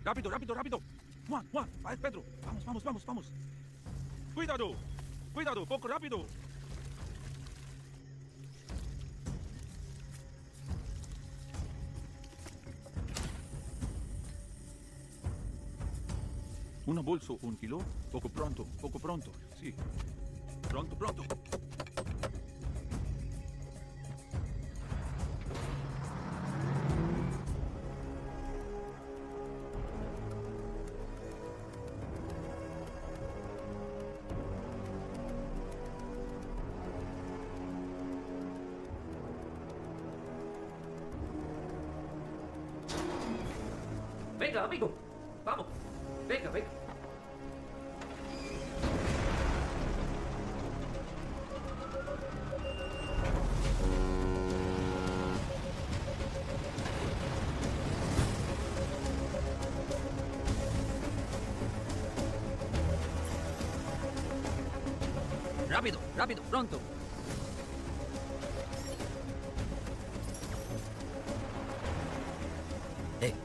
Rápido, rápido, rápido. Juan, vai, Pedro. Vamos. Cuidado, poco rápido. Una bolso, 1 kilo. Poco pronto. Sí. Pronto. Venga, amigo. Vamos. Venga. Rápido, pronto.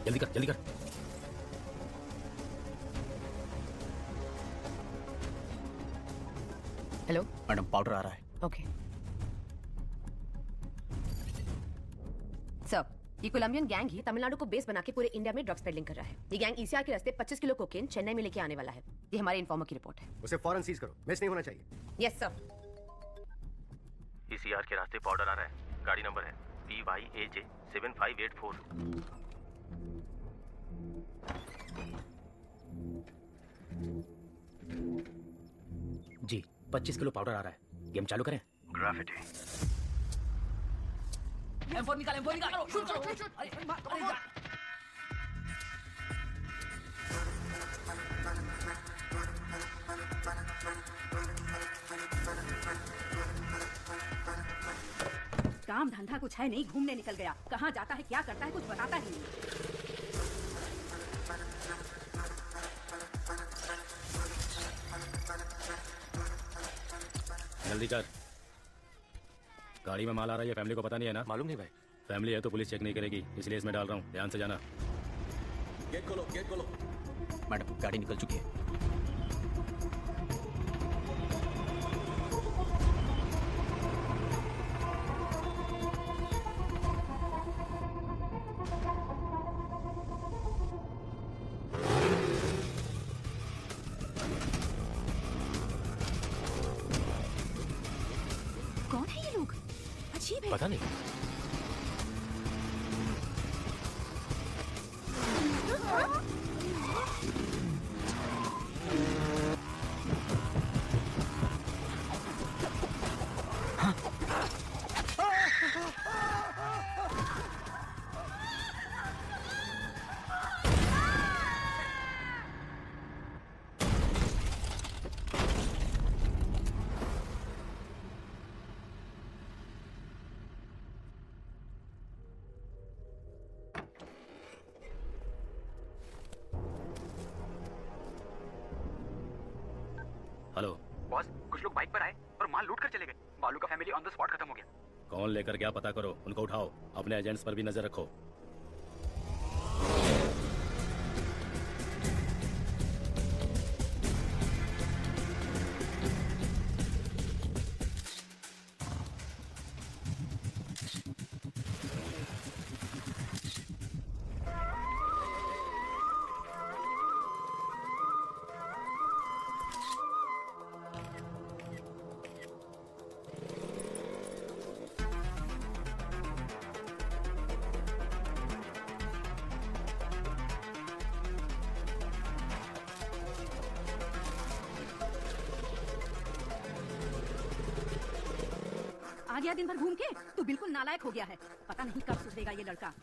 जल्दी कर। Hello madam, powder आ रहा है। Okay sir, ये Colombian gang ही तमिलनाडु को base बना के पूरे India में ड्रग्स पेडलिंग कर रहा है। ये गैंग ईसीआर के रास्ते 25 किलो कोकेन चेन्नई में लेके आने वाला है। ये हमारे इन्फॉर्मर की रिपोर्ट है। उसे फौरन सीज करो, मिस नहीं होना चाहिए। Yes sir. ईसीआर के रास्ते पाउडर आ रहा है। गाड़ी नंबर है PYAJ 7584। जी 25 किलो पाउडर आ रहा है। गेम चालू करें। ग्रेविटी। M4 निकाल करो। शूट करो। अरे काम धंधा कुछ है नहीं, घूमने निकल गया। कहाँ जाता है, क्या करता है, कुछ बताता ही नहीं। जल्दी कर। गाड़ी में माल आ रहा है, फैमिली को पता नहीं है ना? मालूम नहीं भाई। फैमिली है तो पुलिस चेक नहीं करेगी, इसलिए इसमें डाल रहा हूँ। ध्यान से जाना। गेट खोलो। मैडम, गाड़ी निकल चुकी है। कौन है ये लोग? अजीब है। पता नहीं। हेलो बॉस, कुछ लोग बाइक पर आए और माल लूट कर चले गए। बालू का फैमिली ऑन द स्पॉट खत्म हो गया। कौन लेकर गया पता करो, उनको उठाओ। अपने एजेंट्स पर भी नजर रखो। गया दिन भर घूम के? तू बिल्कुल नालायक हो गया है। पता नहीं कब सुधरेगा ये लड़का।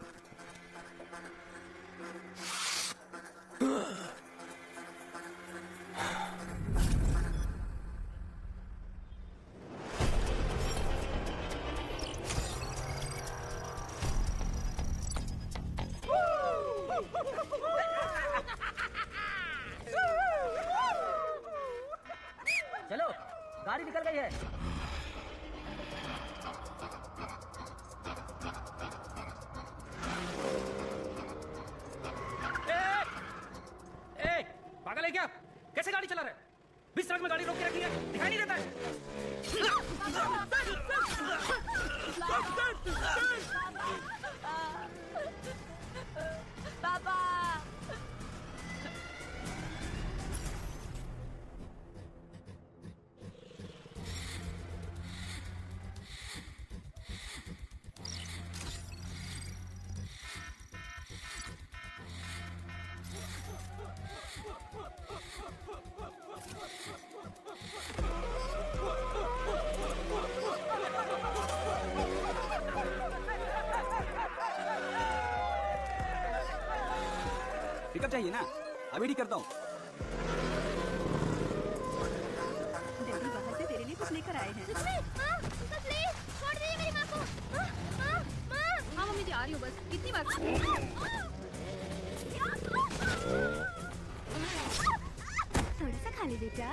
चलो, गाड़ी निकल गई है। पागल है क्या? कैसे गाड़ी चला रहे? बीच सड़क में गाड़ी रोक के रखी है, दिखाई नहीं देता है? पापा पिकअप चाहिए ना? अभी ठीक करता हूँ। डैडी बाहर से तेरे लिए कुछ लेकर आए हैं। हाँ मम्मी जी आ रही हूँ बस कितनी बार थोड़ा सा खा ले बेटा।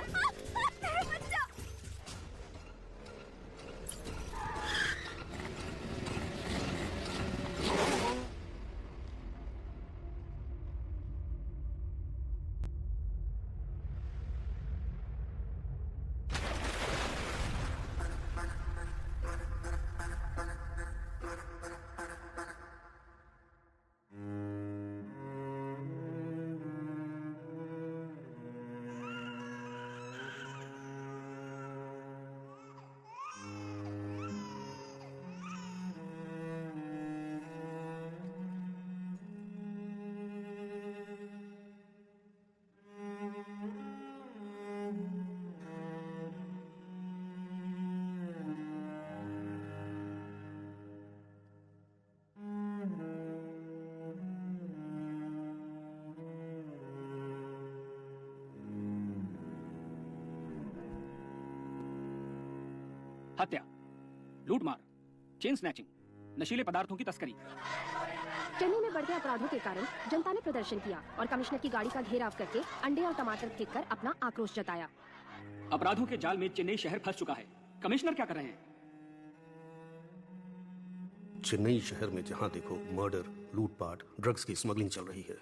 हत्या, लूटमार, चेन स्नैचिंग, नशीले पदार्थों की तस्करी। चेन्नई में बढ़ते अपराधों के कारण जनता ने प्रदर्शन किया और कमिश्नर की गाड़ी का घेराव करके अंडे और टमाटर फेंककर अपना आक्रोश जताया। अपराधों के जाल में चेन्नई शहर फंस चुका है। कमिश्नर क्या कर रहे हैं? चेन्नई शहर में जहां देखो मर्डर, लूटपाट, ड्रग्स की स्मगलिंग चल रही है।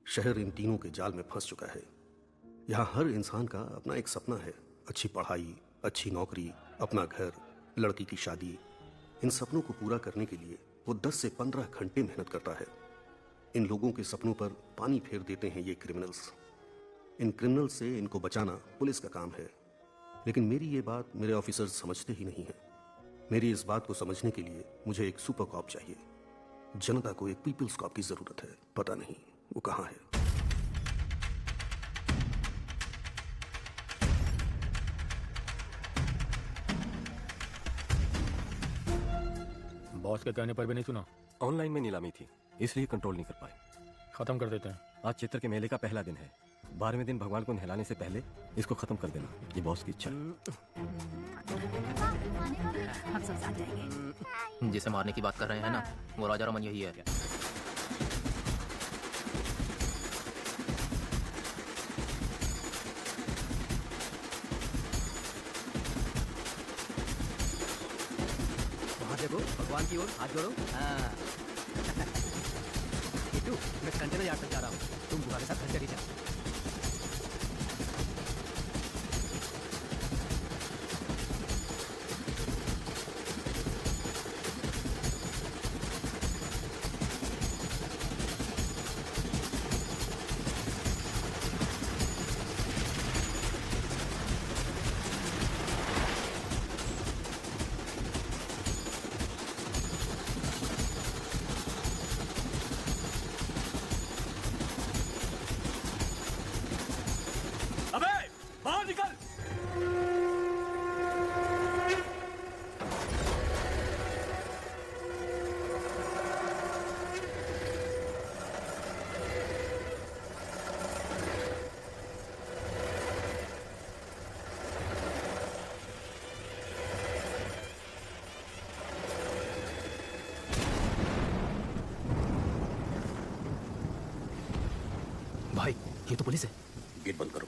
शहर इन तीनों के जाल में फंस चुका है। यहाँ हर इंसान का अपना एक सपना है, अच्छी पढ़ाई, अच्छी नौकरी, अपना घर, लड़की की शादी। इन सपनों को पूरा करने के लिए वो 10 से 15 घंटे मेहनत करता है। इन लोगों के सपनों पर पानी फेर देते हैं ये क्रिमिनल्स। इन क्रिमिनल्स से इनको बचाना पुलिस का काम है, लेकिन मेरी ये बात मेरे ऑफिसर्स समझते ही नहीं हैं। मेरी इस बात को समझने के लिए मुझे एक सुपर कॉप चाहिए। जनता को एक पीपल्स कॉप की जरूरत है। पता नहीं वो कहाँ है। बॉस के कहने पर भी नहीं सुना। ऑनलाइन में नीलामी थी, इसलिए कंट्रोल नहीं कर पाए। खत्म कर देते हैं। आज चित्र के मेले का पहला दिन है। 12वें दिन भगवान को नहलाने से पहले इसको खत्म कर देना, ये बॉस की इच्छा है। हम सब साथ जाएंगे। जिसे मारने की बात कर रहे हैं ना, वो राजा रमन यही है। देखो भगवान की ओर हाथ जोड़ो। हाँ। किट्टू, मैं कंटेनर यार्ड तक जा रहा हूँ, तुम बुआ के साथ घर चली जा। भाई ये तो पुलिस है। गेट बंद करो।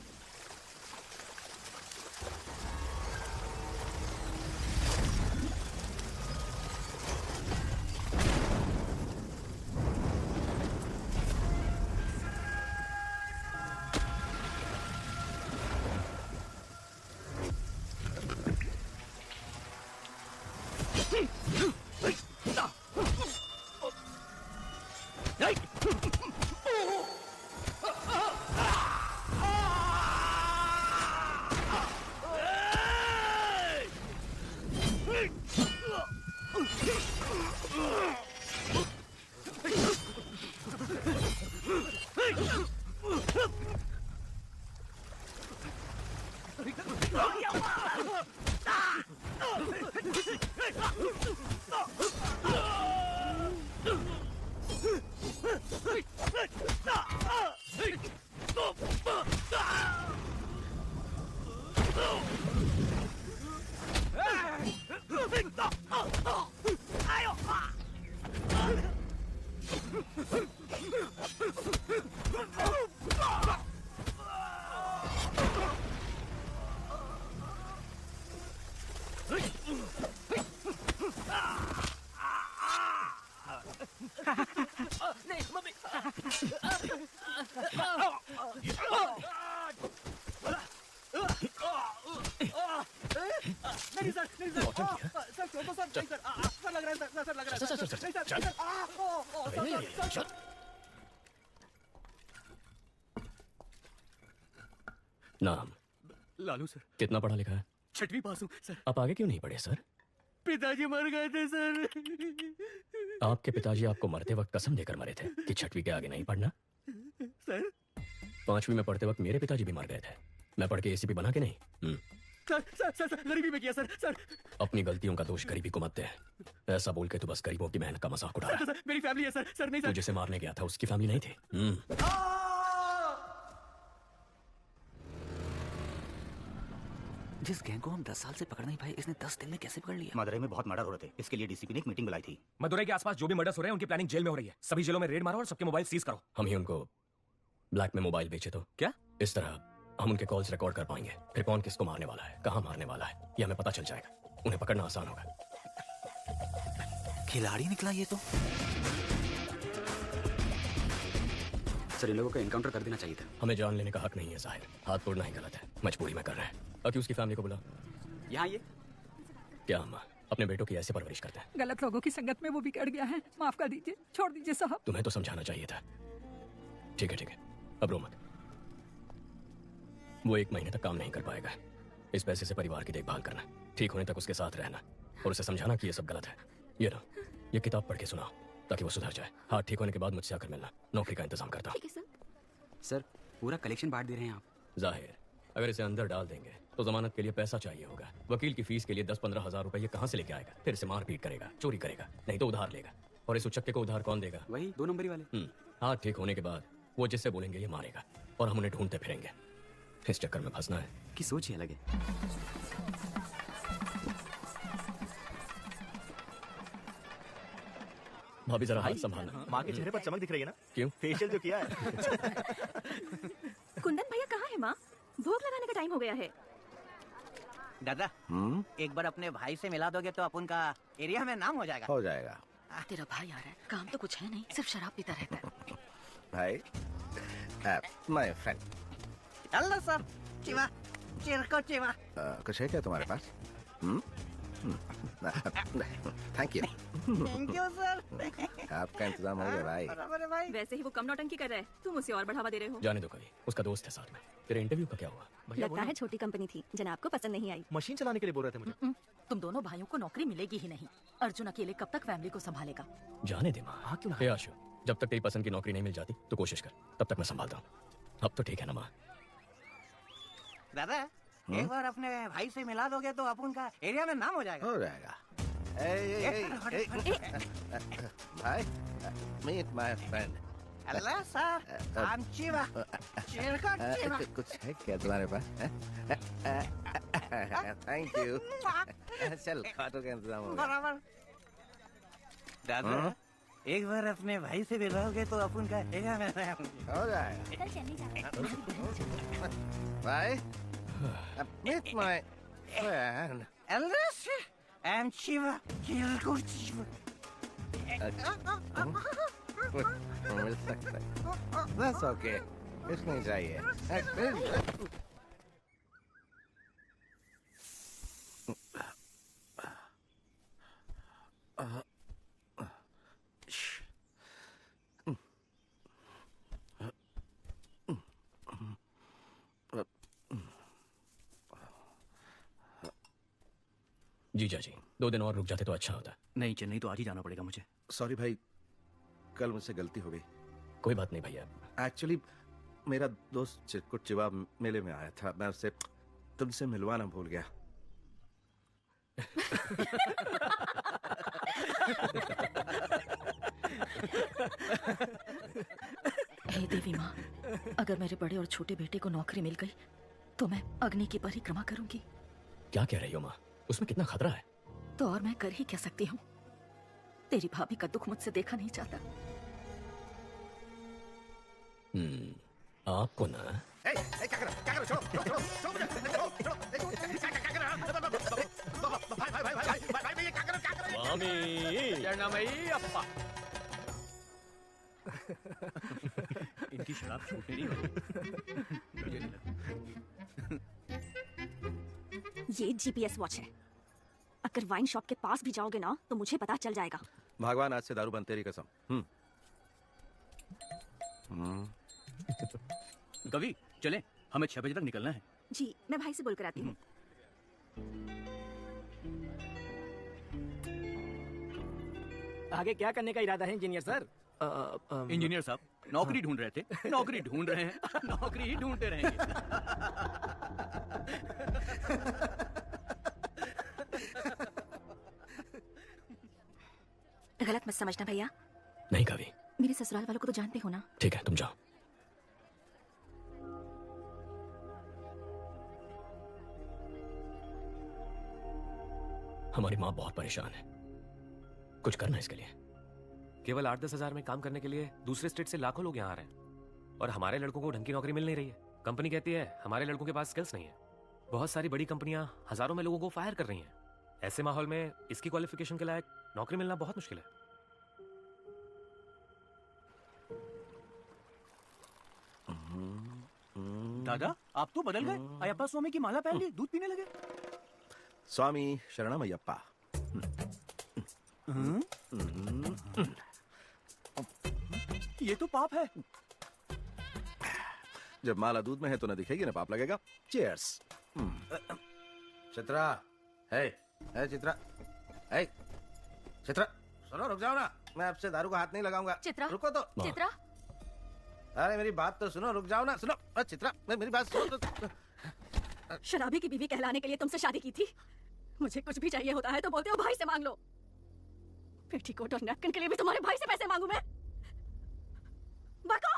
नाम? लालू सर। कितना पढ़ा लिखा है? 6वीं पास हूँ सर। आप आगे क्यों नहीं पढ़े सर? पिताजी मर गए थे सर। आपके पिताजी आपको मरते वक्त कसम देकर मरे थे कि 6वीं के आगे नहीं पढ़ना। सर 5वीं में पढ़ते वक्त मेरे पिताजी भी मर गए थे। मैं पढ़ के एसीपी बना के नहीं। सर सर सर सर गरीबी में किया सर। सर अपनी गलतियों का दोष गरीबी को मत दे। ऐसा बोल के तू बस गरीबों की मेहनत का मजाक उड़ा रहा है। सर मेरी फैमिली है सर। सर नहीं तू सर। जिसे मारने गया था उसकी फैमिली नहीं थी। जिस गैंग को हम 10 साल से पकड़ नहीं पाए, इसने 10 दिन में कैसे पकड़ लिया? मदुरई में बहुत मर्डर हो रहे थे, इसके लिए डीसीपी ने एक मीटिंग बुलाई थी। मदुरई के आसपास जो भी मर्डर्स हो रहे हैं उनकी प्लानिंग जेल में हो रही है। सभी जेलों में रेड मारो और सबके मोबाइल सीज करो। हम ही उनको ब्लैक में मोबाइल बेचे तो क्या? इस तरह हम उनके कॉल्स रिकॉर्ड कर पाएंगे। फिर कौन किसको मारने वाला है, कहाँ मारने वाला है, ये हमें पता चल जाएगा। उन्हें पकड़ना आसान होगा। खिलाड़ी निकला ये तो। सर इन लोगों को एनकाउंटर कर देना चाहिए था। हमें जान लेने का हक नहीं है जाहिर। हाथ तोड़ना ही गलत है, मजबूरी में कर रहे हैं। अक्यूज की फैमिली को बुला। यहाँ ये क्या हम अपने बेटों की ऐसे परवरिश करते हैं? गलत लोगों की संगत में वो बिगड़ गया है। माफ कर दीजिए, छोड़ दीजिए साहब। तुम्हें तो समझाना चाहिए था। ठीक है, अब रो मत। वो 1 महीने तक काम नहीं कर पाएगा। इस पैसे से परिवार की देखभाल करना, ठीक होने तक उसके साथ रहना और उसे समझाना कि ये सब गलत है। ये लो, ये किताब पढ़ के सुनाओ ताकि वो सुधर जाए। हाथ ठीक होने के बाद मुझसे आकर मिलना, नौकरी का इंतजाम करता हूँ। सर पूरा कलेक्शन बांट दे रहे हैं आप। जाहिर, अगर इसे अंदर डाल देंगे तो जमानत के लिए पैसा चाहिए होगा। वकील की फीस के लिए 10-15 हजार रुपए ये कहाँ से लेके आएगा? फिर से मारपीट करेगा, चोरी करेगा, नहीं तो उधार लेगा। और इस उचक्के को उधार कौन देगा? वही 2 नंबरी वाले। हाथ ठीक होने के बाद वो जिससे बोलेंगे ये मारेगा और हम उन्हें ढूंढते फिरेंगे। इस चक्कर में फंसना है की सोच ही अलग है। भाभी जरा हाथ संभालना। माँ के चेहरे पर चमक दिख रही है ना? क्यों? फेशियल जो किया है। कुंदन भैया कहाँ है माँ? भोग लगाने का टाइम हो गया है। दादा एक बार अपने भाई से मिला दोगे तो अपन का एरिया में नाम हो जाएगा। हो जाएगा। तेरा भाई आ रहा है, काम तो कुछ है नहीं, सिर्फ शराब पीता रहता है। भाई माय फ्रेंड। हेलो सर, चिवा, चिरको चिवा। कुछ है क्या तुम्हारे पास? Thank you. Thank you sir. आपका इंतजाम हो गया भाई। भाई वैसे ही वो कम नौटंकी कर रहा है, तुम उसे और बढ़ावा दे रहे हो। जाने दो कभी, उसका दोस्त है साथ में। तेरे इंटरव्यू का क्या हुआ? लगता है छोटी कंपनी थी, जनाब को पसंद नहीं आई। मशीन चलाने के लिए बोल रहे थे मुझे। तुम दोनों भाइयों को नौकरी मिलेगी ही नहीं। अर्जुन अकेले कब तक फैमिली को संभालेगा? जाने दे माँ। हाँ क्यों ना? हे आशु, जब तक तेरी पसंद की नौकरी नहीं मिल जाती तो कोशिश कर, तब तक मैं संभालता हूँ। अब तो ठीक है ना माँ? दादा एक बार अपने भाई से मिला दोगे तो अपन का एरिया में नाम हो जाएगा। हो जाएगा। भाई meet my friend. Hello sir, I am चिवा, चिरको चिवा। कुछ है क्या तुम्हारे पास? Thank you. चल खाटो का इंतजाम हो गया। बराबर। दादा एक बार अपने भाई से मिलाओगे तो अपन का हो जाएगा। भाई, meet my friend. Elvis, I'm Shiva. Shiva. मिल सकता है। That's okay. कुछ नहीं चाहिए। जीजा जी 2 दिन और रुक जाते तो अच्छा होता। नहीं, चेन्नई तो आज ही जाना पड़ेगा मुझे। सॉरी भाई, कल मुझसे गलती हो गई। कोई बात नहीं भैया। एक्चुअली मेरा दोस्त चिरकुट चिवा मेले में आया था, मैं उससे तुमसे मिलवाना भूल गया। हे देवी माँ, अगर मेरे बड़े और छोटे बेटे को नौकरी मिल गई तो मैं अग्नि की परिक्रमा करूंगी। क्या कह रही हो माँ? उसमें कितना खतरा है। तो और मैं कर ही क्या सकती हूँ? तेरी भाभी का दुख मुझसे देखा नहीं जाता। आपको ना क्या कर छोड़ो भाई ये क्या कर स्वामी अप्पा। इनकी शराब छूटने नहीं वाली। ये जीपीएस वॉच है। अगर वाइन शॉप के पास भी जाओगे ना तो मुझे पता चल जाएगा। भगवान आज से दारू बंद, तेरी कसम। कवि चले, हमें 6 बजे तक निकलना है। जी, मैं भाई से बोलकर आती हूँ। आगे क्या करने का इरादा है इंजीनियर सर? इंजीनियर साहब नौकरी ढूंढ रहे थे, नौकरी ढूंढ रहे हैं, नौकरी ही ढूंढते रहेंगे। गलत मत समझना भैया। नहीं कवि। मेरे ससुराल वालों को तो जानते हो ना। ठीक है, तुम जाओ। हमारी माँ बहुत परेशान है, कुछ करना इसके लिए। केवल 8-10 हजार में काम करने के लिए दूसरे स्टेट से लाखों लोग यहाँ आ रहे हैं और हमारे लड़कों को ढंग की नौकरी मिल नहीं रही है। कंपनी कहती है हमारे लड़कों के पास स्किल्स नहीं है। बहुत सारी बड़ी कंपनियां हजारों में लोगों को फायर कर रही हैं। ऐसे माहौल में इसकी क्वालिफिकेशन के लायक नौकरी मिलना बहुत मुश्किल है। दादा, आप तो बदल गए। अयप्पा स्वामी की माला पहन ली, दूध पीने लगे। स्वामी शरणम अयप्पा। ये तो पाप है। जब माला दूध में है तो ना दिखेगी ना पाप लगेगा। चीयर्स। चित्रा, हे चित्रा, हे चित्रा, सुनो, रुक जाओ ना। मैं आपसे दारू का हाथ नहीं लगाऊंगा। चित्रा, रुको तो। चित्रा, अरे मेरी बात तो सुनो, रुक जाओ ना। सुनो चित्रा, मेरी बात सुनो तो। शराबी की बीवी कहलाने के लिए तुमसे शादी की थी। मुझे कुछ भी चाहिए होता है तो बोलते हो भाई से मांग लो। पेटीकोट और नैपकिन के लिए भी तुम्हारे भाई से पैसे मांगू मैं? बको!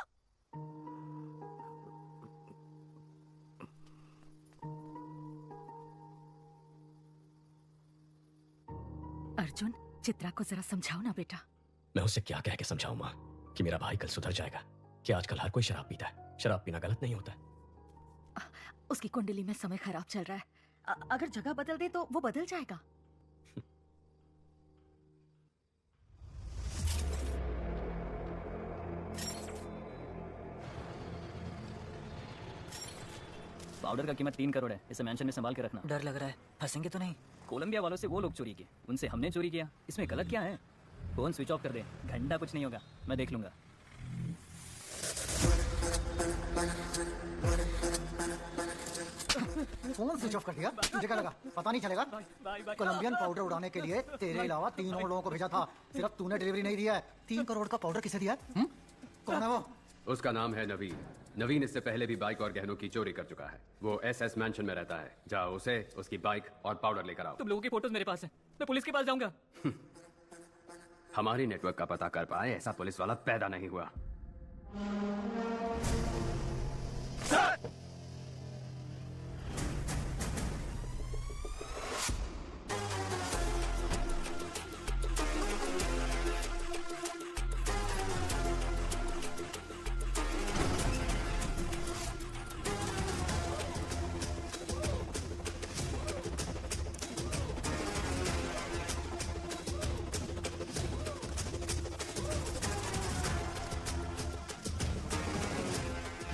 अर्जुन, चित्रा को जरा समझाओ ना बेटा। मैं उसे क्या कह के समझाऊं माँ कि मेरा भाई कल सुधर जाएगा? कि आजकल हर कोई शराब पीता है, शराब पीना गलत नहीं होता। उसकी कुंडली में समय खराब चल रहा है। अगर जगह बदल दे तो वो बदल जाएगा। पाउडर का कीमत 3 करोड़ है। इसे मेंशन में संभाल के रखना। डर लग रहा है, फंसेंगे तो नहीं? कोलंबिया वालों से वो लोग चोरी किए, उनसे हमने चोरी किया। इसमें गलत क्या है? फोन स्विच ऑफ कर दे, घंटा कुछ नहीं होगा, मैं देख लूंगा। फोन स्विच ऑफ कर दिया? तुझे क्या लगा पता नहीं चलेगा? कोलंबियन पाउडर उड़ाने के लिए तेरे अलावा 3 और लोगों को भेजा था, सिर्फ तूने डिलीवरी नहीं दिया है। 3 करोड़ का पाउडर किसे दिया है? कौन है वो? उसका नाम है नवीन। नवीन इससे पहले भी बाइक और गहनों की चोरी कर चुका है। वो SS मैंशन में रहता है। जाओ उसे, उसकी बाइक और पाउडर लेकर आओ। तुम लोगों की फोटोज मेरे पास है, मैं पुलिस के पास जाऊंगा। हमारी नेटवर्क का पता कर पाए ऐसा पुलिस वाला पैदा नहीं हुआ।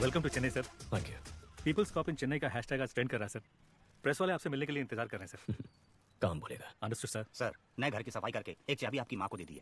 Welcome to Chennai sir. Thank you. Peoples cop in Chennai का हैशटैग आज ट्रेंड कर रहा है सर। प्रेस वाले आपसे मिलने के लिए इंतजार कर रहे हैं सर। काम बोलेगा। Understood sir. सर नए घर की सफाई करके एक चाबी आपकी माँ को दे दी है।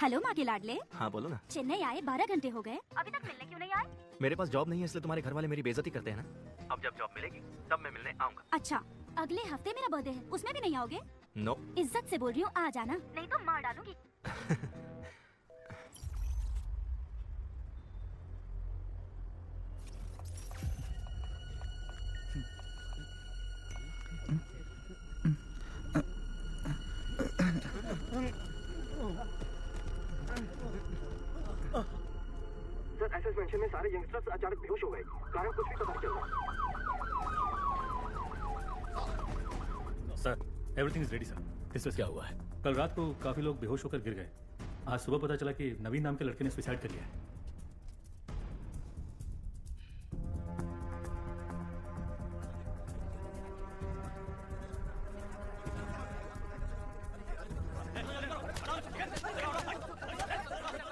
हेलो माँ के लाडले। हाँ बोलो ना। चेन्नई आए 12 घंटे हो गए, अभी तक मिलने क्यों नहीं आए? मेरे पास जॉब नहीं है इसलिए तुम्हारे घर वाले मेरी बेइज्जती करते हैं ना। अब जब जॉब मिलेगी तब मैं मिलने आऊंगा। अच्छा, अगले हफ्ते मेरा बर्थडे है, उसमें भी नहीं आओगे? नो। इज्जत से बोल रही हूँ, आ जाना, नहीं तो मार डालूंगी। सर एसएस मेंशन में सारे यंगस्टर्स अचानक बेहोश हो गए, कारण कुछ भी पता नहीं चल रहा। Sir everything is ready sir. इसमें क्या हुआ है? कल रात को काफी लोग बेहोश होकर गिर गए। आज सुबह पता चला कि नवीन नाम के लड़के ने सुसाइड कर लिया है।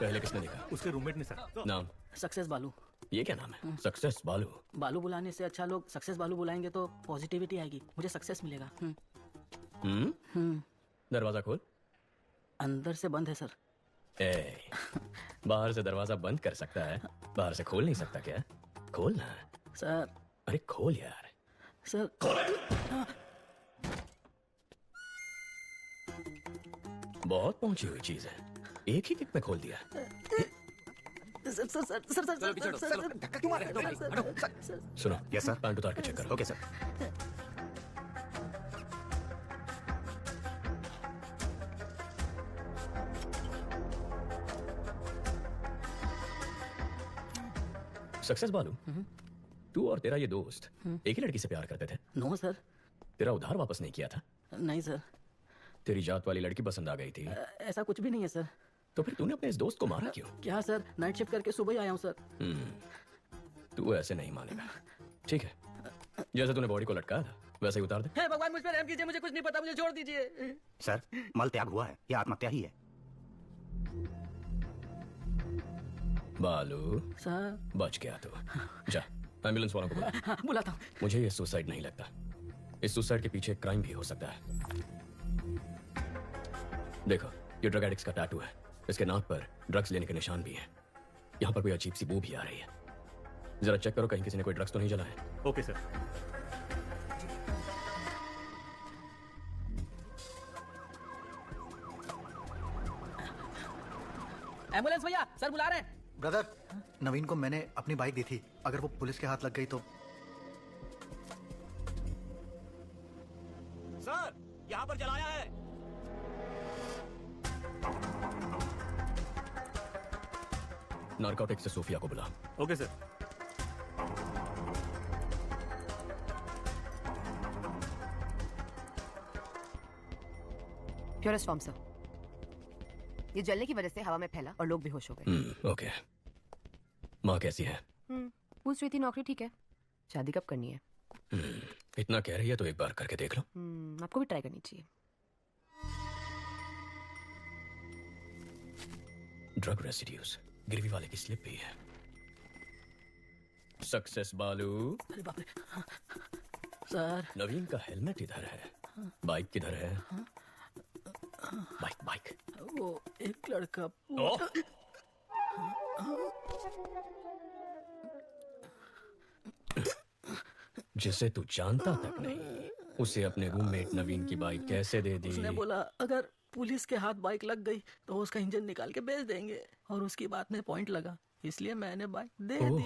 पहले किसने देखा? उसके रूममेट ने सर। नाम? सक्सेस बालू। ये क्या नाम है? सक्सेस बालू। बालू बुलाने से अच्छा लोग सक्सेस बालू बुलाएंगे तो पॉजिटिविटी आएगी, मुझे सक्सेस मिलेगा। दरवाजा खोल। अंदर से बंद है सर। बाहर से दरवाजा बंद कर सकता है, बाहर से खोल नहीं सकता क्या? खोल ना सर। अरे खोल यार। सर बहुत पहुंची हुई चीज है, एक ही किक में खोल दिया। Sir sir sir sir sir sir sir धक्का क्यों मार रहे हो? सुनो। Yes sir. पैंट उतार के चेक करो। Okay sir. सक्सेस बालू, तू और तेरा ये दोस्त एक ही लड़की से प्यार करते थे? No sir. तेरा उधार वापस नहीं किया था? नहीं सर। तेरी जात वाली लड़की पसंद आ गई थी? ऐसा कुछ भी नहीं है सर। तो फिर तूने अपने इस दोस्त को मारा क्यों? क्या सर, नाइट शिफ्ट करके सुबह ही आया हूँ सर। तू ऐसे नहीं मानेगा। ठीक है, जैसे तूने बॉडी को लटकाया था वैसे ही उतार दे। हे भगवान, मुझ पर रहम कीजिए, मुझे कुछ नहीं पता, मुझे छोड़ दीजिए। सर मल त्याग हुआ है, यह आत्महत्या ही है। बालू सर। बच गया तू। जा एम्बुलेंस वालों को बुला। हाँ, बुलाता हूँ। मुझे ये सुसाइड नहीं लगता, इस सुसाइड के पीछे क्राइम भी हो सकता है। देखो ये ड्रग एडिक्ट्स का टैटू है, इसके नाक पर ड्रग्स लेने के निशान भी हैं। यहाँ पर कोई अजीब सी बू भी आ रही है, जरा चेक करो कहीं किसी ने कोई ड्रग्स तो नहीं जलाए। Okay sir. एम्बुलेंस भैया, सर बुला रहे हैं। ब्रदर, नवीन को मैंने अपनी बाइक दी थी, अगर वो पुलिस के हाथ लग गई तो। सर यहाँ पर जलाया है। नारकोटिक्स से सोफिया को बुला। Okay sir. Purest form sir. ये जलने की वजह से हवा में फैला और लोग बेहोश हो गए। ओके। माँ कैसी है? पूछ रही थी नौकरी ठीक है, शादी कब करनी है? इतना कह रही है तो एक बार करके देख लो। आपको भी ट्राई करनी चाहिए। ड्रग रेसिड्यूज, गिरवी वाले की स्लिप भी है। सक्सेस बालू। अरे बाप रे। सर नवीन का हेलमेट इधर है, बाइक किधर है? Bike bike. वो एक लड़का जिसे तू जानता तक नहीं, उसे अपने रूममेट नवीन की बाइक कैसे दे दी? उसने बोला अगर पुलिस के हाथ बाइक लग गई तो उसका इंजन निकाल के बेच देंगे, और उसकी बात में पॉइंट लगा, इसलिए मैंने बाइक दे दी।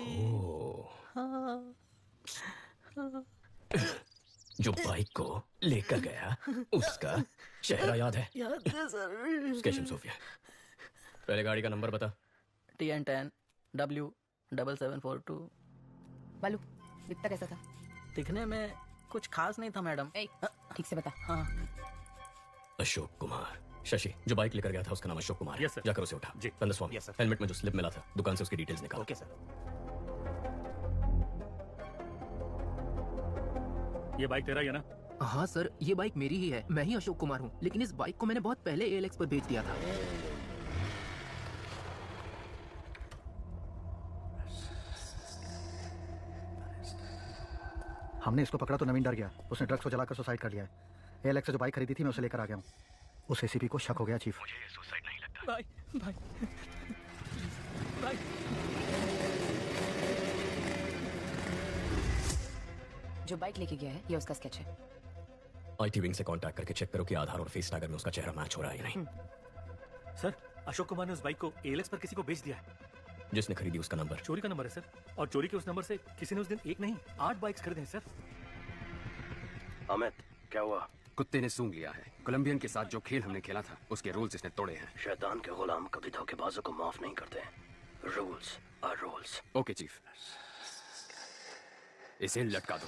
हाँ। जो बाइक को लेकर गया उसका चेहरा याद है? याद है सर। स्केशन सोफिया, पहले गाड़ी का नंबर बता। TN10 W7742। बालू दिखता कैसा था? दिखने में कुछ खास नहीं था मैडम। ठीक से बता। हाँ। अशोक कुमार। शशि, जो बाइक लेकर गया था उसका नाम अशोक कुमार है। Yes sir. जाकर उसे उठा। जी। Kandaswamy, yes sir. हेलमेट में जो स्लिप मिला था दुकान से उसकी डिटेल्स निकाल। Okay sir. ये बाइक तेरा ही है ना? हाँ सर, ये बाइक मेरी ही है। मैं ही अशोक कुमार हूँ, लेकिन इस बाइक को मैंने बहुत पहले एएलएक्स पर बेच दिया था। हमने इसको पकड़ा तो नवीन डर गया। उसने ड्रग्स को जलाकर सुसाइड कर लिया है। एएलएक्स से जो बाइक खरीदी थी मैं उसे लेकर आ गया हूँ। उस एसीपी को शक हो गया चीफ। मुझे ये सुसाइड नहीं लगता। भाई भाई भाई जो बाइक लेके गया है ये उसका स्केच है। आईटी विंग से कांटेक्ट करके चेक करो कि आधार और फेस टैगर में उसका चेहरा मैच हो रहा है या नहीं। सर, अशोक कुमार ने उस बाइक को एएलएक्स पर किसी को बेच दिया है। जिसने खरीदी उसका नंबर चोरी का नंबर है सर, और चोरी के उस नंबर से किसी ने उस दिन एक नहीं 8 बाइक्स खरीदे हैं सर। अमित, क्या हुआ? कुत्ते ने सूंघ लिया है। कोलंबियन के साथ जो खेल हमने खेला था उसके रूल्स इसने तोड़े हैं। शैतान के गुलाम कभी धोखेबाजों को माफ नहीं करते। Rules are rules. Okay chief, इसे लटका दो।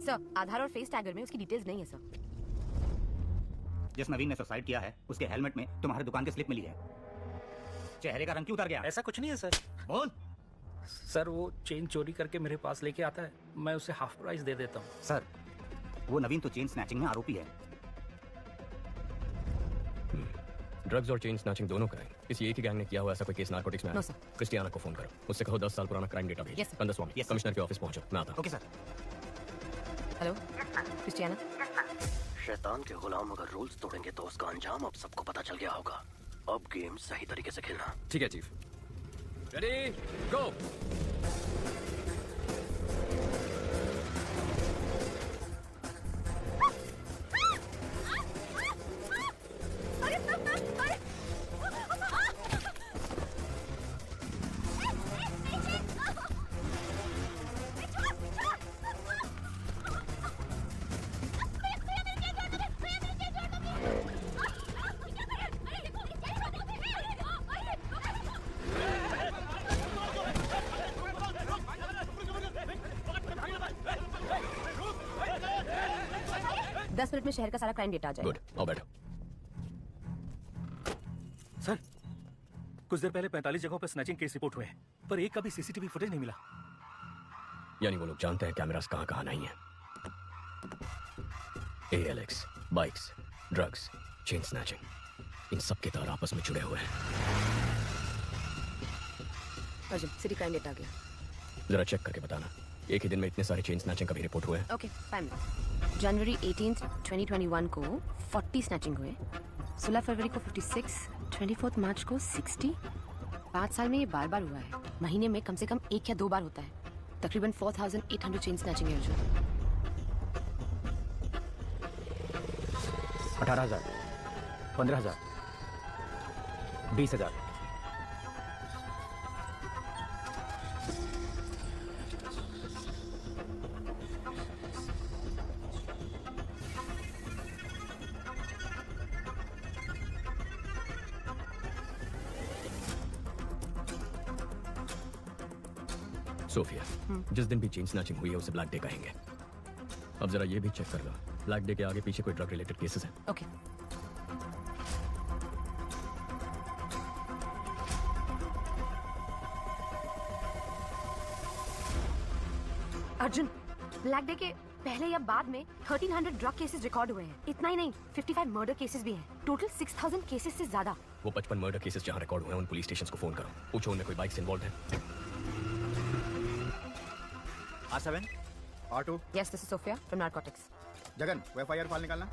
सर, आधार और फेस टैगर में उसकी डिटेल्स नहीं है सर। जिस नवीन ने सुसाइड किया है उसके हेलमेट में तुम्हारी दुकान की स्लिप मिली है। चेहरे का रंग क्यों उतर गया? ऐसा कुछ नहीं है सर। बोल। सर, वो चेन चोरी करके मेरे पास लेके आता है, मैं उसे हाफ प्राइस दे देता हूँ। सर, वो नवीन तो चेन स्नैचिंग में आरोपी है। ड्रग्स और चेन स्नैचिंग दोनों कराएं। किसी एक ही गैंग ने किया हुआ ऐसा कोई केस नार्कोटिक्स में है? No sir. क्रिस्टियाना को फोन करो, उससे कहो 10 साल पुराना क्राइम डेटा भेज। Yes, sir. कंदस्वामी, कमिश्नर के ऑफिस पहुंचो, मैं आता हूं। Okay sir. Hello Christiana. शैतान के गुलाम अगर रूल्स तोड़ेंगे तो उसका अंजाम अब सबको पता चल गया होगा। अब गेम सही तरीके से खेलना। ठीक है चीफ। रेडी, गो। दस मिनट में शहर का सारा क्राइम डेटा आ जाएगा। गुड, आओ बैठो। सर, कुछ देर पहले 45 जगहों पर स्नैचिंग केस रिपोर्ट हुए हैं, पर एक का भी सीसीटीवी फुटेज नहीं मिला। यानी वो लोग जानते हैं कैमरास कहां कहां नहीं है। OLX, bikes, drugs, chain snatching, इन सब के तार आपस में जुड़े हुए हैं। अर्जुन, सिटी क्राइम डेटा आ गया। जरा चेक करके बताना, एक ही दिन में इतने सारे चेन स्नैचिंग का भी रिपोर्ट हुए हैं। Okay, 5 minute. जनवरी 18, 2021 को 40 स्नैचिंग हुए, 16 फरवरी को 56, 24 मार्च को 60। 5 साल में ये बार बार हुआ है। महीने में कम से कम 1 या 2 बार होता है। तकरीबन 4800 चेन स्नैचिंग है अर्जुन। 18,000, 15,000, 20,000। सोफिया, जिस दिन भी चेन स्नैचिंग हुई है उसे ब्लैक डे कहेंगे। अब जरा ये भी चेक कर लो, ब्लैक डे के आगे पीछे कोई ड्रग रिलेटेड केसेस हैं? ओके। अर्जुन, ब्लैक डे के पहले या बाद में 1300 ड्रग केसेस रिकॉर्ड हुए हैं। इतना ही नहीं, 55 मर्डर केसेस भी हैं। टोटल 6000 केसेस से ज्यादा। वो 55 मर्डर केसेस जहां रिकॉर्ड हुए हैं उन पुलिस स्टेशंस को फोन करो, पूछो उनमें कोई बाइक से इन्वॉल्व है। R7, R2। Yes, this is Sophia from Narcotics. Jagan, वो FIR फाइल निकालना।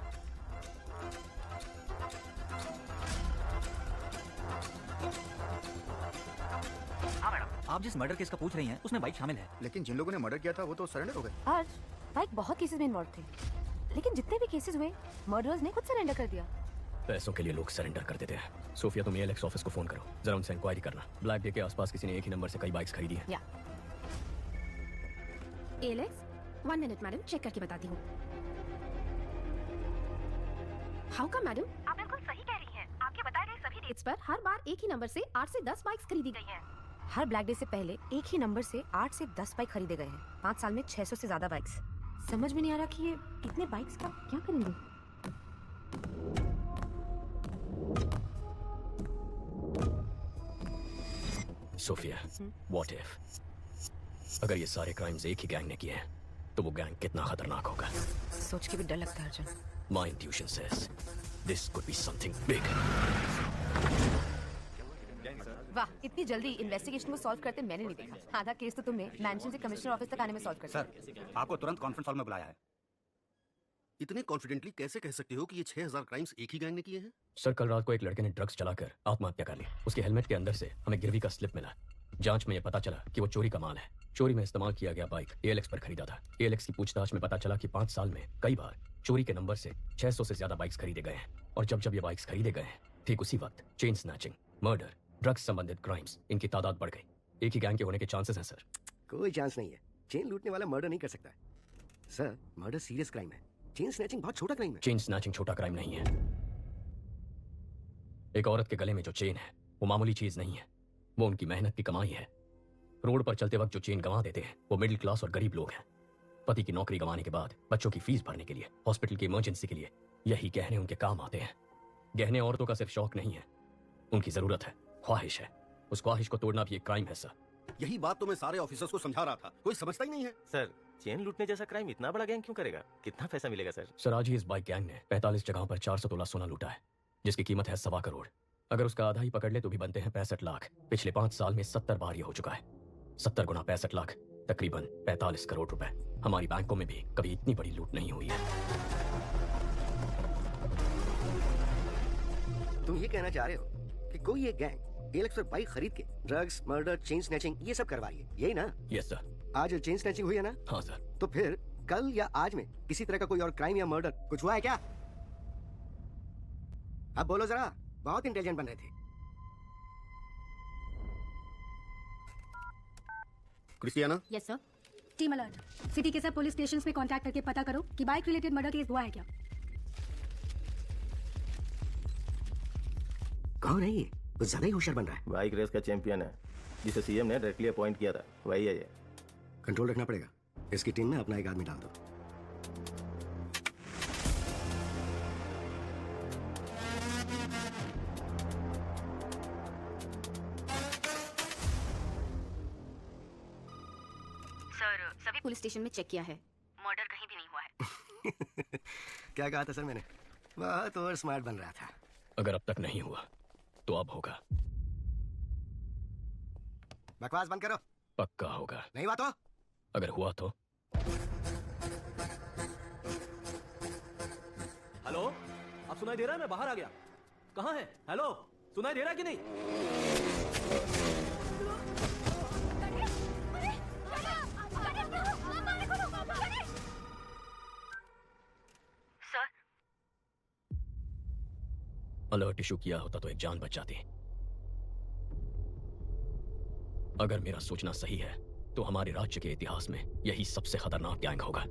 हाँ मैडम। आप जिस मर्डर केस का पूछ रही हैं उसमें बाइक शामिल है। लेकिन जिन लोगों ने मर्डर किया था वो तो सरेंडर हो गए। आज बाइक बहुत केसेस में इन्वॉल्व थे, लेकिन जितने भी केसेस हुए मर्डरर्स ने खुद सरेंडर कर दिया। पैसों के लिए लोग सरेंडर कर देते हैं। सोफिया, तुम एएलएक्स ऑफिस को फोन करो, जरा उनसे इंक्वायरी करना। ब्लैक डे के आसपास किसी ने एक ही नंबर से कई बाइक्स खरीदी है। या एलेक्स, 1 मिनट मैडम, चेक करके बताती हूँ। How come madam? आप बिल्कुल सही कह रही हैं। आपके बताए गए सभी डेट्स पर हर बार एक ही नंबर से 8 से 10 बाइक्स खरीदी गई हैं। हर ब्लैक डे से पहले एक ही नंबर से 8 से 10 बाइक खरीदे गए हैं। 5 साल में 600 से ज्यादा बाइक्स। समझ में नहीं आ रहा कि ये इतने बाइक्स का क्या करेंगे। सोफिया, व्हाट इफ अगर ये सारे क्राइम्स एक ही गैंग ने किए हैं तो वो गैंग कितना खतरनाक होगा। सोच के भी डर लगता है Arjun. My intuition says this could be something big. वाह, इतनी जल्दी इन्वेस्टिगेशन को सॉल्व करते मैंने नहीं देखा। आधा केस तो तुमने मैंशन से कमिश्नर ऑफिस तक आने में सॉल्व कर दिया। सर, आपको तुरंत कॉन्फ्रेंस हॉल में बुलाया है। इतने कॉन्फिडेंटली कैसे कह सकते हो कि ये 6000 क्राइम्स एक ही गैंग ने किए हैं? सर, कल रात को एक लड़के ने ड्रग्स चलाकर आत्महत्या कर ली। उसके हेलमेट के अंदर से हमें गिरवी का स्लिप मिला। जांच में यह पता चला कि वो चोरी का माल है। चोरी में इस्तेमाल किया गया बाइक ALX पर खरीदा था। ALX की पूछताछ में पता चला कि 5 साल में कई बार चोरी के नंबर से 600 से ज्यादा बाइक्स खरीदे गए हैं। और जब ये बाइक्स खरीदे गए हैं, ठीक उसी वक्त चेन स्नैचिंग, मर्डर, ड्रग्स संबंधित क्राइम्स, इनकी तादाद बढ़ गई। एक ही गैंग के होने के चांसेस हैं सर। कोई चांस नहीं है। चेन लूटने वाला मर्डर नहीं कर सकता। सर, मर्डर सीरियस क्राइम है। चेन स्नैचिंग बहुत छोटा क्राइम है। चेन स्नैचिंग छोटा क्राइम नहीं है। एक औरत के गले में जो चेन है वो मामूली चीज नहीं है, वो उनकी मेहनत की कमाई है। रोड पर चलते वक्त जो चेन गंवा देते हैं वो मिडिल क्लास और गरीब लोग हैं। पति की नौकरी गंवाने के बाद बच्चों की फीस भरने के लिए, हॉस्पिटल की इमरजेंसी के लिए यही गहने उनके काम आते हैं। गहने औरतों का सिर्फ शौक नहीं है, उनकी जरूरत है, ख्वाहिश है। उस ख्वाहिश को तोड़ना भी एक क्राइम है सर। यही बात तो मैं सारे ऑफिसर्स को समझा रहा था, कोई समझता ही नहीं है। सर, चेन लूटने जैसा क्राइम इतना बड़ा गैंग क्यों करेगा? कितना पैसा मिलेगा सर? सर, आज ही इस बाइक गैंग ने 45 जगहों पर 400 तोला सोना लूटा है, जिसकी कीमत है 1.25 करोड़। अगर उसका आधा ही पकड़ ले तो भी बनते हैं 65 लाख। पिछले 5 साल में 70 बार ये हो चुका है। 70 गुना 65 लाख, तकरीबन 45 करोड़ रुपए। हमारी बैंकों में भी कभी इतनी बड़ी लूट नहीं हुई है। तुम ये कहना चाह रहे हो कि कोई एक गैंग ALX पर बाइक खरीद के ड्रग्स, मर्डर, चेन स्नैचिंग ये सब करवा रही है, यही ना? Yes sir. आज चेन स्नैचिंग हुई है ना? हाँ सर। तो फिर कल या आज में किसी तरह का कोई और क्राइम या मर्डर कुछ हुआ है क्या? अब बोलो जरा, बहुत इंटेलिजेंट बन रहे थे। Christiana? Yes sir. Team alert. City के सब पुलिस स्टेशंस में कांटेक्ट करके पता करो कि बाइक रिलेटेड मर्डर केस हुआ है क्या। कौन है ये? कुछ ज्यादा ही होशियार बन रहा है। बाइक रेस का चैंपियन है, जिसे सीएम ने डायरेक्टली अपॉइंट किया था, वही है ये। कंट्रोल रखना पड़ेगा। इसकी टीम में अपना एक आदमी डाल दो। सर, सभी पुलिस स्टेशन में चेक किया है, मर्डर कहीं भी नहीं हुआ है। क्या कहा था सर मैंने? बहुत और स्मार्ट बन रहा था। अगर अब तक नहीं हुआ तो अब होगा। बकवास बंद करो। पक्का होगा। नहीं हुआ तो? अगर हुआ तो? हेलो, अब सुनाई दे रहा है? मैं बाहर आ गया। कहाँ है? हेलो, सुनाई दे रहा है कि नहीं? अलर्ट इशू किया होता तो एक जान बच जाती। अगर मेरा सोचना सही है तो हमारे राज्य के इतिहास में यही सबसे खतरनाक गैंग होगा।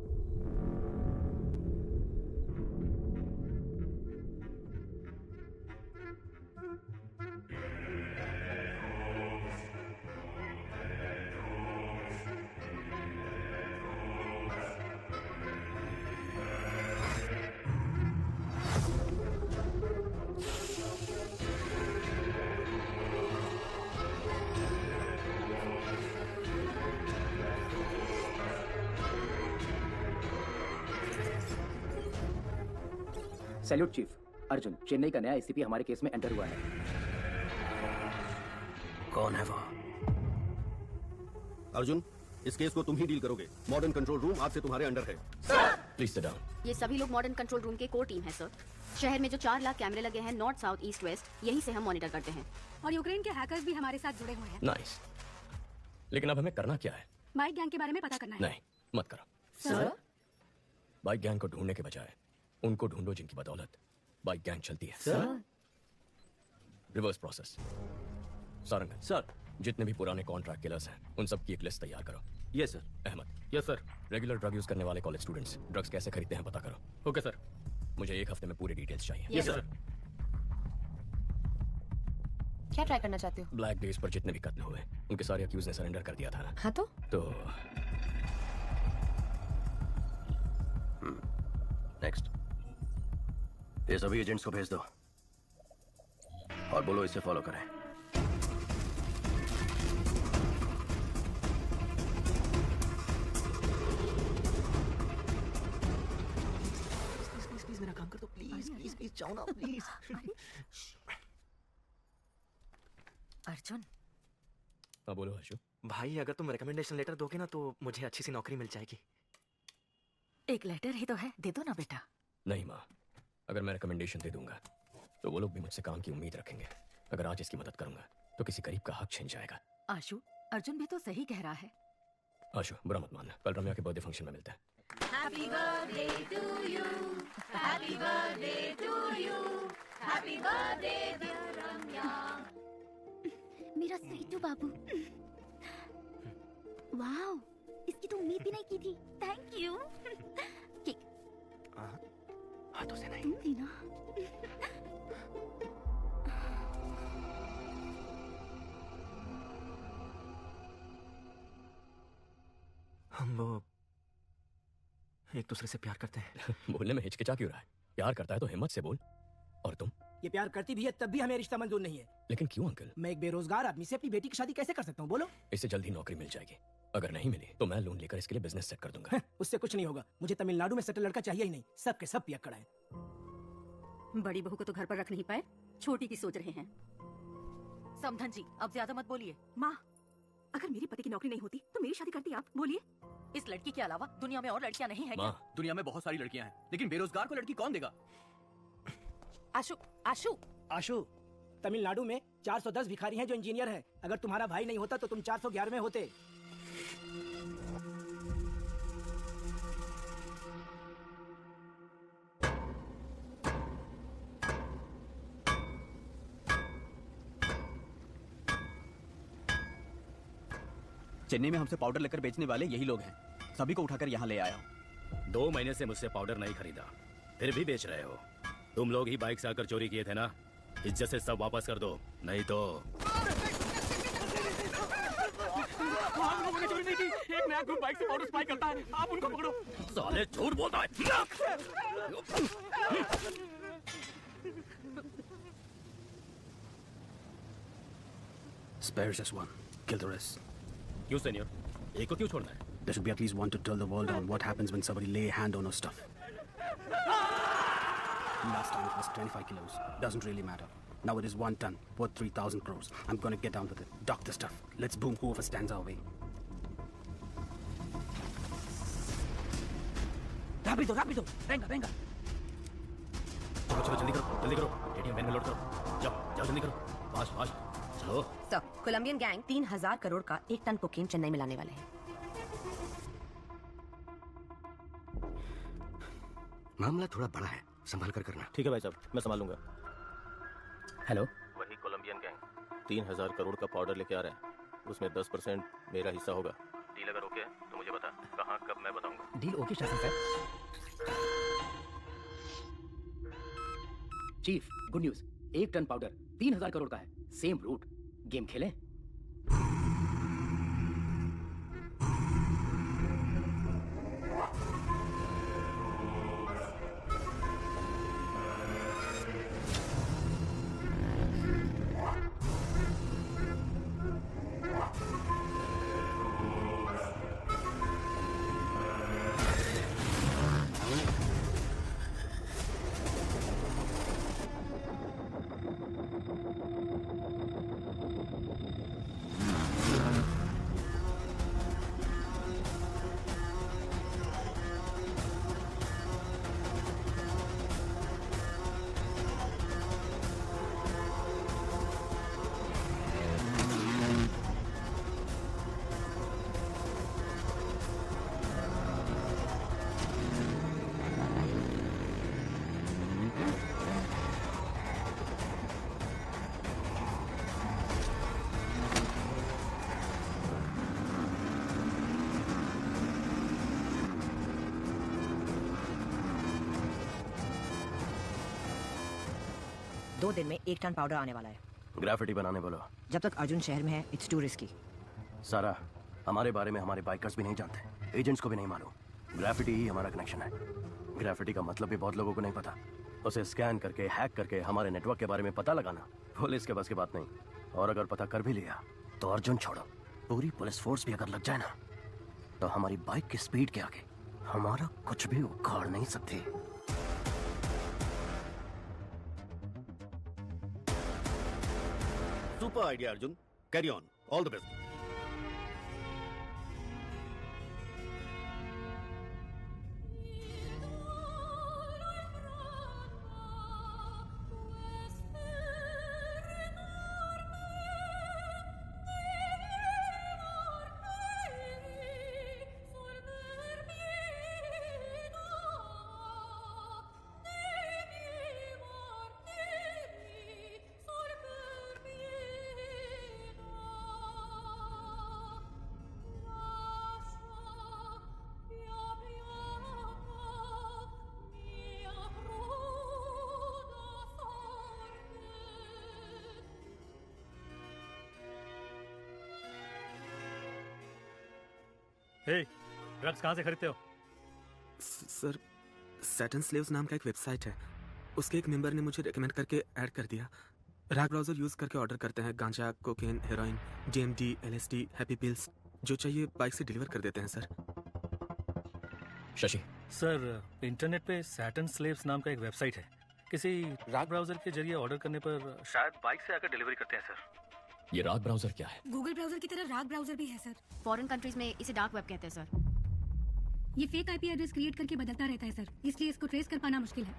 Salute chief. अर्जुन, चेन्नई का नया एसीपी हमारे केस में एंटर हुआ है। कौन है वो? अर्जुन, इस केस को तुम ही डील करोगे। मॉडर्न कंट्रोल रूम आज से तुम्हारे अंडर है। Please sit down. ये सभी लोग मॉडर्न कंट्रोल रूम के कोर टीम है सर। शहर में जो 4 लाख कैमरे लगे हैं नॉर्थ, साउथ, ईस्ट, वेस्ट, यहीं से हम मॉनिटर करते हैं। और यूक्रेन के हैकर्स भी हमारे साथ जुड़े हुए हैं। नाइस। लेकिन अब हमें करना क्या है? बाइक गैंग के बारे में पता करना है। नहीं, मत करो सर। बाइक गैंग को ढूंढने के बजाय उनको ढूंढो जिनकी बदौलत बाइक गैंग चलती है। Sir. Reverse process. Sarangan sir, जितने भी पुराने कॉन्ट्रैक्ट किलर्स हैं उन सब की एक लिस्ट तैयार करो। Yes sir. Ahmed. Yes sir. Regular drug use करने वाले कॉलेज स्टूडेंट्स ड्रग्स कैसे खरीदते हैं पता करो। Okay sir. मुझे 1 हफ्ते में पूरी डिटेल्स चाहिए। Yes, sir. क्या ट्राई करना चाहते हो? ब्लैक डेज पर जितने भी कत्ल हुए उनके सारे अक्यूज ने सरेंडर कर दिया था ना। हाँ तो नेक्स्ट, ये सभी एजेंट्स को भेज दो और बोलो इसे फॉलो करें। प्लीज मेरा काम कर दो, प्लीज प्लीज प्लीज जाओ ना प्लीज। अर्जुन, हाँ बोलो आशु। भाई अगर तुम रिकमेंडेशन लेटर दोगे ना तो मुझे अच्छी सी नौकरी मिल जाएगी। एक लेटर ही तो है, दे दो ना बेटा। नहीं माँ, अगर मैं रिकमेंडेशन दे दूंगा तो वो लोग भी मुझसे काम की उम्मीद रखेंगे। अगर आज इसकी मदद करूंगा तो किसी गरीब का हक छिन जाएगा। आशु, अर्जुन भी तो सही कह रहा है। आशु बुरा मत मानना, कल रम्या के बर्थडे फंक्शन में मिलता है। Happy birthday to you. Happy birthday to you. Happy birthday dear Ramya. मेरा स्वीटू बाबू। वाओ, इसकी तो उम्मीद भी नहीं की थी। Thank you. केक हाथों से नहीं, तुम थी ना। हम वो एक दूसरे से प्यार करते हैं। बोलने में हिचकिचा क्यों रहा है? प्यार करता है तो हिम्मत से बोल। और तुम? ये प्यार करती भी है तब भी हमें रिश्ता मंजूर नहीं है। लेकिन क्यों अंकल? मैं एक बेरोजगार आदमी से अपनी बेटी की शादी कैसे कर सकता हूँ बोलो? इससे जल्द ही नौकरी मिल जाएगी। अगर नहीं मिली तो मैं लोन लेकर इसके लिए बिजनेस सेट कर दूंगा। उससे कुछ नहीं होगा। मुझे तमिलनाडु में सेटल लड़का चाहिए ही नहीं। सब के सब पियक्कड़ हैं। बड़ी बहू को तो घर पर रख नहीं पाए, छोटी की सोच रहे हैं। समधन जी, अब ज्यादा मत बोलिए। माँ, अगर मेरे पति की नौकरी नहीं होती तो मेरी शादी करती आप? बोलिए। इस लड़की के अलावा दुनिया में और लड़कियां नहीं है क्या? दुनिया में बहुत सारी लड़कियां हैं, लेकिन बेरोजगार को लड़की कौन देगा? आशु, आशु, आशु, तमिलनाडु में 410 भिखारी हैं जो इंजीनियर हैं। अगर तुम्हारा भाई नहीं होता तो तुम 411 में होते। चेन्नई में हमसे पाउडर लेकर बेचने वाले यही लोग हैं। सभी को उठाकर यहाँ ले आया हूँ। 2 महीने से मुझसे पाउडर नहीं खरीदा, फिर भी बेच रहे हो। तुम लोग ही बाइक से आकर चोरी किए थे ना? इज्जत से सब वापस कर दो, नहीं तो। हम लोगों ने चोरी नहीं की। एक नया ग्रुप बाइक से पाउडर सप्लाई करता है, आप उनको पकड़ो। साले झूठ बोलता है। Spare just one. Kill the rest. क्यों सीनियर? एक को क्यों छोड़ना है? There should be at least one to tell the world on what happens when somebody lay a hand on our stuff. Last time it was 25 kilos. Doesn't really matter. Now it is 1 ton, worth 3,000 crores. I'm gonna get down with it. Dock the stuff. Let's boom whoever stands our way. Rápido, rápido. Venga, venga. चलो चलो जल्दी करो, जल्दी करो। ATM van में load करो। जाओ जाओ जल्दी करो। फास्ट फास्ट चलो। सर, कोलंबियन गैंग 3000 करोड़ का 1 टन कोकेन चेन्नई में लाने वाले हैं। मामला थोड़ा बड़ा है, संभाल कर करना। ठीक है भाई साहब, मैं संभाल लूंगा। हेलो, वही कोलंबियन गैंग 3000 करोड़ का पाउडर लेके आ रहा है। उसमें 10% मेरा हिस्सा होगा। डील अगर ओके तो मुझे बता, कहाँ कब मैं बताऊंगा। डील ओके शासन साहब। Chief, good news. 1 ton powder 3000 crore का है। Same root. गेम खेलें? 2 दिन में 1 टन पाउडर आने वाला है। ग्राफिटी बनाने बोलो। जब तक अर्जुन शहर में है, इट्स टू रिस्की। सारा, हमारे बारे में हमारे बाइकर्स भी नहीं जानते, एजेंट्स को भी नहीं मालूम। ग्राफिटी ही हमारा कनेक्शन है। ग्राफिटी का मतलब भी बहुत लोगों को नहीं पता। उसे स्कैन करके, हैक करके हमारे नेटवर्क के बारे में पता लगाना पुलिस के बस की बात नहीं। और अगर पता कर भी लिया तो अर्जुन छोड़ो, पूरी पुलिस फोर्स भी अगर लग जाए ना, तो हमारी बाइक की स्पीड के आगे हमारा कुछ भी उखाड़ नहीं सकती। Super idea Arjun, carry on, all the best. Hey, drugs कहाँ से खरीदते हो? सर, सैटन स्लेव्स नाम का एक वेबसाइट है, उसके एक मेंबर ने मुझे रेकमेंड करके ऐड कर दिया। रैग ब्राउजर यूज करके ऑर्डर करते हैं गांजा, cocaine, heroin, DMD, LSD, happy pills, जो चाहिए बाइक से डिलीवर कर देते हैं सर। शशि सर, इंटरनेट पे सैटन स्लेव्स नाम का एक वेबसाइट है, किसी रैग ब्राउजर के जरिए ऑर्डर करने पर शायद बाइक से आकर डिलीवरी करते हैं सर। ये राग ब्राउजर क्या है? गूगल ब्राउजर की तरह राग ब्राउजर भी है सर। फॉरेन कंट्रीज में इसे डार्क वेब कहते हैं सर। ये फेक IP एड्रेस क्रिएट करके बदलता रहता है सर, इसलिए इसको ट्रेस कर पाना मुश्किल है।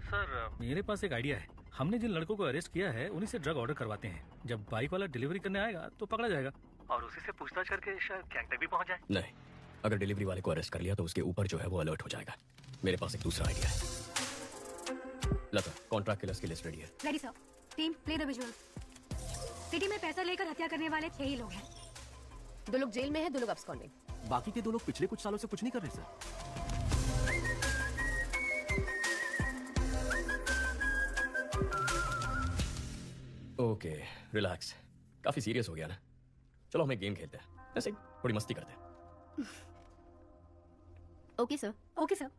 सर, मेरे पास एक आइडिया है। हमने जिन लड़कों को अरेस्ट किया है उन्हीं से ड्रग ऑर्डर करवाते हैं। जब बाइक वाला डिलीवरी करने आएगा तो पकड़ा जाएगा और उसी से पूछताछ करके शायद गैंग तक भी पहुंच जाए। नहीं, अगर डिलीवरी वाले को अरेस्ट कर लिया तो उसके ऊपर जो है वो अलर्ट हो जाएगा। मेरे पास एक दूसरा आइडिया है। लता, कॉन्ट्रैक्ट किलर्स की लिस्ट रेडी है। Ready sir. Team, play the visuals. City में पैसा लेकर हत्या करने वाले 6 ही लोग हैं। 2 लोग जेल में हैं, 2 लोग अब्सकॉन्डिंग। बाकी के 2 लोग पिछले कुछ सालों से कुछ नहीं कर रहे सर। Okay, relax. काफी सीरियस हो गया ना? चलो हम एक गेम खेलते हैं, ऐसे थोड़ी मस्ती करते हैं। Okay sir. Okay sir.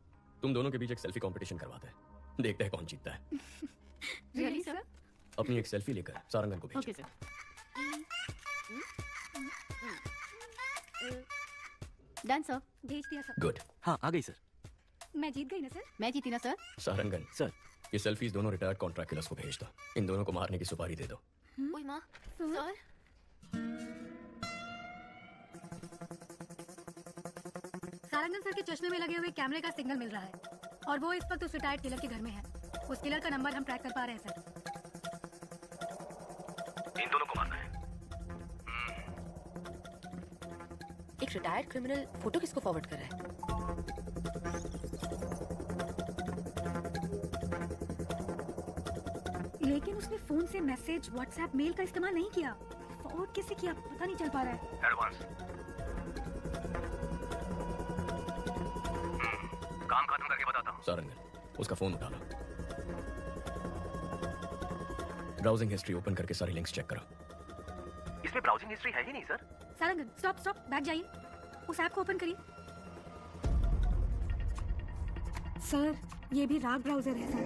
तुम दोनों के बीच एक सेल्फी कंपटीशन करवाते हैं, देखते हैं कौन जीतता है। Really sir? अपनी एक सेल्फी लेकर सारंगन को भेजो। Okay sir. Done sir. भेज दिया सर। गुड। हाँ, आ गई सर। मैं जीत गई ना सर? मैं जीती ना सर? सारंगन सर, ये सेल्फीज दोनों रिटायर्ड कॉन्ट्रैक्ट किलर्स को भेज दो। इन दोनों को मारने की सुपारी दे दो। ओए माँ, सर। सारंगन सर के चश्मे में लगे हुए कैमरे का सिग्नल मिल रहा है और वो इस वक्त उस रिटायर्ड किलर के घर में है। उस किलर का नंबर हम ट्रैक कर पा रहे हैं सर। इन दोनों को मारना है। एक रिटायर्ड क्रिमिनल फोटो किसको फॉरवर्ड कर रहा है? लेकिन उसने फोन से मैसेज, व्हाट्सएप, मेल का इस्तेमाल नहीं किया। फॉरवर्ड कैसे किया पता नहीं चल पा रहा है। एडवांस। काम खत्म करके बताता हूँ। सारंगन, उसका फोन उठा लो। ब्राउजिंग हिस्ट्री ओपन करके सारी लिंक्स चेक करो। इसमें ब्राउजिंग हिस्ट्री है ही नहीं sir. Sarangan, stop stop, back जाइए। उस ऐप को ओपन करिए। सर, ये भी राग ब्राउजर है सर।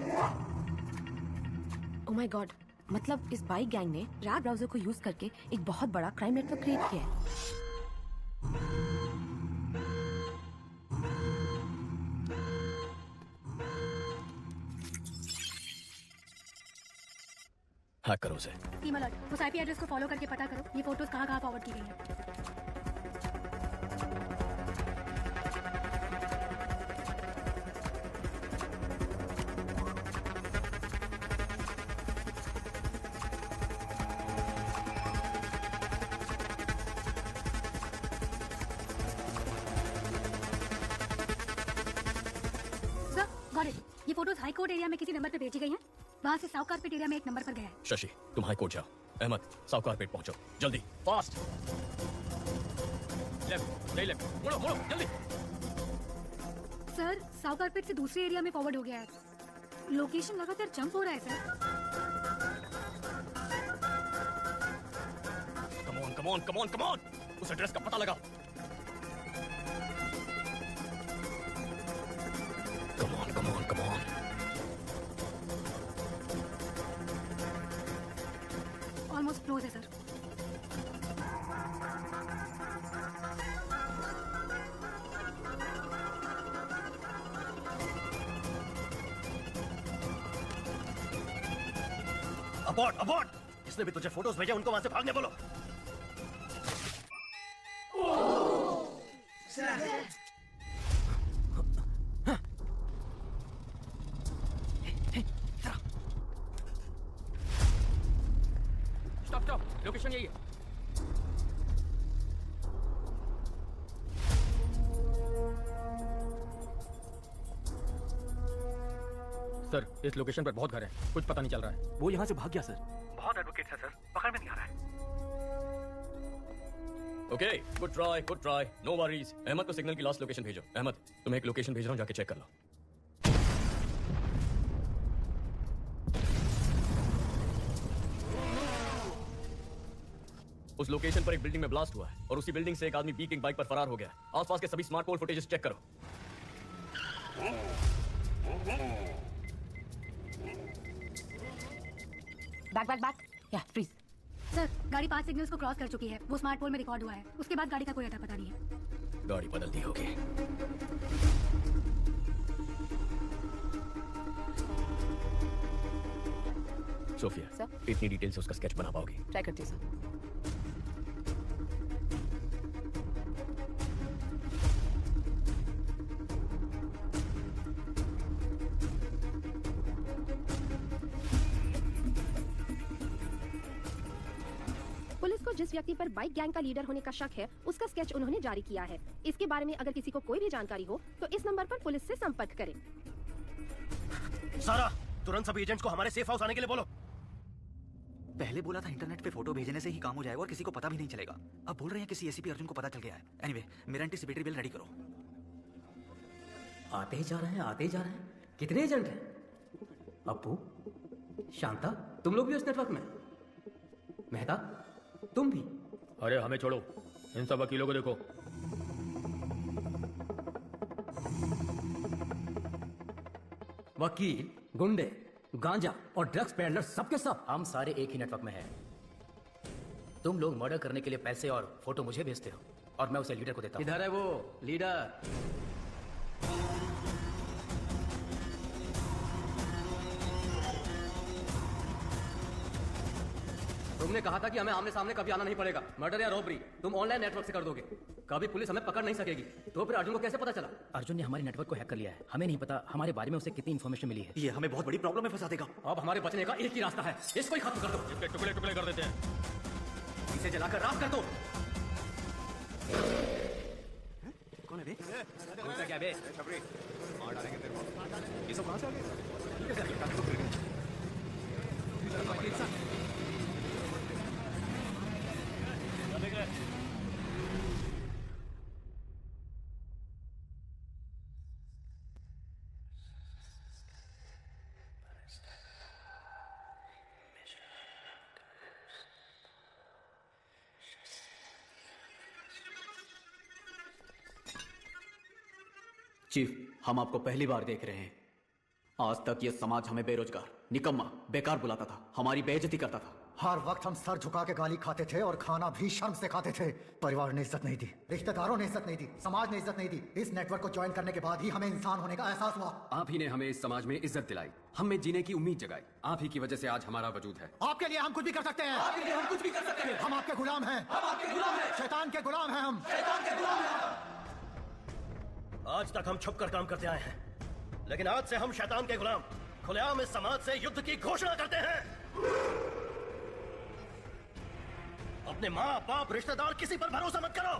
ओह माय गॉड, मतलब इस बाइक गैंग ने राग ब्राउजर को यूज करके एक बहुत बड़ा क्राइम नेटवर्क क्रिएट किया है। हैक करो उसे। टीम अलर्ट, उस IP एड्रेस को फॉलो करके पता करो ये फोटोज कहाँ फॉरवर्ड की गई हैं। Sir, got it. ये फोटोज हाई कोर्ट एरिया में किसी नंबर पे भेजी गई हैं। वहाँ से साउथ कारपेट एरिया में एक नंबर पर गया है। शशि, तुम हाई कोर्ट जाओ। अहमद, साउथ कारपेट पहुंचो, जल्दी, फास्ट। लेफ्ट, नहीं लेफ्ट, मुड़ो मुड़ो, जल्दी। सर, साउथ कारपेट से दूसरे एरिया में फॉरवर्ड हो गया है। लोकेशन लगातार जंप हो रहा है सर। कम ऑन उस एड्रेस का पता लगाओ। Come on. ऑलमोस्ट क्लोज है सर। अबॉर्ट! जिसने भी तुझे फोटोज भेजे उनको वहां से भागने बोलो। स्टॉप लोकेशन यही है। सर इस लोकेशन पर बहुत घर है, कुछ पता नहीं चल रहा है। वो यहाँ से भाग गया सर। बहुत एडवोकेट्स है सर, पकड़ में नहीं आ रहा है। Okay, good try, no worries. Ahmed को सिग्नल की लास्ट लोकेशन भेजो। अहमद, तुम्हें एक लोकेशन भेज रहा हूँ, जाके चेक कर लो। उस लोकेशन पर एक बिल्डिंग में ब्लास्ट हुआ है और उसी बिल्डिंग से एक आदमी बीकिंग बाइक पर फरार हो गया। आसपास के सभी स्मार्ट पोल फुटेजेस चेक करो। बैक या फ्रीज। सर गाड़ी 5 सिग्नल्स को क्रॉस कर चुकी है, वो स्मार्ट पोल में रिकॉर्ड हुआ है। उसके बाद गाड़ी का कोई अता पता नहीं है। गाड़ी बदल दी होगी। Sophia sir? इतनी डिटेल से उसका स्केच बना पाओगी? ट्राई करती हूँ सर। पुलिस को जिस व्यक्ति पर बाइक गैंग का लीडर होने का शक है, उसका स्केच उन्होंने जारी किया है। इसके बारे में अगर किसी को कोई भी जानकारी हो तो इस नंबर पर पुलिस से संपर्क करें। सारा, तुरंत सभी एजेंट्स को हमारे सेफ हाउस आने के लिए बोलो। पहले बोला था इंटरनेट पे फोटो भेजने से ही काम हो जाएगा और किसी को पता भी नहीं चलेगा। अब बोल रहे हैं किसी एसीपी अर्जुन को पता चल गया है। एनीवे, मेरा एंटीसिपेटरी बिल रेडी करो। आते ही जा रहे हैं। कितने एजेंट हैं? अप्पू, शांता, तुम लोग भी उस नेटवर्क में? मेहता, तुम भी? अरे हमें छोड़ो, इन सब वकीलों को देखो। वकील, गुंडे, गांजा और ड्रग्स पेडलर सबके सब हम सारे एक ही नेटवर्क में हैं। तुम लोग मर्डर करने के लिए पैसे और फोटो मुझे भेजते हो और मैं उसे लीडर को देता हूं। इधर है वो लीडर। तुमने कहा था कि हमें आमने सामने कभी आना नहीं पड़ेगा। मर्डर या रॉबरी तुम ऑनलाइन नेटवर्क से कर दोगे। कभी पुलिस हमें पकड़ नहीं सकेगी। तो फिर अर्जुन को कैसे पता चला? अर्जुन ने हमारे नेटवर्क को हैक कर लिया है। हमें नहीं पता हमारे बारे में उसे कितनी इन्फॉर्मेशन मिली है। ये हमें बहुत बड़ी प्रॉब्लम में फंसा देगा। अब हमारे बचने का एक ही रास्ता है, इसको ही खत्म कर दो। इसके टुकड़े टुकड़े कर देते हैं। इसे जलाकर राख कर दो। कौन है बे? कौन सा क्या बे? मार डालेंगे तेरे को। ये सब कहां से आ गए? चीफ, हम आपको पहली बार देख रहे हैं। आज तक ये समाज हमें बेरोजगार, निकम्मा, बेकार बुलाता था, हमारी बेइज्जती करता था। हर वक्त हम सर झुका के गाली खाते थे और खाना भी शर्म से खाते थे। परिवार ने इज्जत नहीं दी, रिश्तेदारों ने इज्जत नहीं दी, समाज ने इज्जत नहीं दी। इस नेटवर्क को ज्वाइन करने के बाद ही हमें इंसान होने का एहसास हुआ। आप ही ने हमें इस समाज में इज्जत दिलाई, हमें जीने की उम्मीद जगाई। आप ही की वजह से आज हमारा वजूद है। आपके लिए हम कुछ भी कर सकते हैं। आपके लिए हम कुछ भी कर सकते हैं। हम आपके गुलाम हैं। हम आपके गुलाम हैं। शैतान के गुलाम हैं हम। शैतान के गुलाम हैं। आज तक हम छुप कर काम करते आए हैं, लेकिन आज से हम शैतान के गुलाम खुलेआम इस समाज से युद्ध की घोषणा करते हैं। अपने माँ बाप रिश्तेदार किसी पर भरोसा मत करो।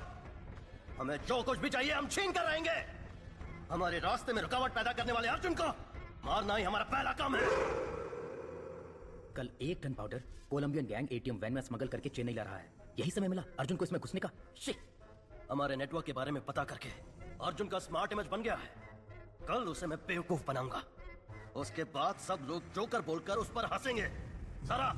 हमें जो कुछ भी चाहिए हम छीन कर रहेंगे। हमारे रास्ते में रुकावट पैदा करने वाले अर्जुन को मारना ही हमारा पहला काम है। कल 1 ton powder Colombian gang ATM van में स्मगल करके चेन्नई ला रहा है। यही समय मिला अर्जुन को इसमें घुसने का। हमारे नेटवर्क के बारे में पता करके अर्जुन का स्मार्ट इमेज बन गया है। कल उसे मैं बेवकूफ बनाऊंगा। उसके बाद सब लोग जोकर बोलकर उस पर हंसेंगे। जरा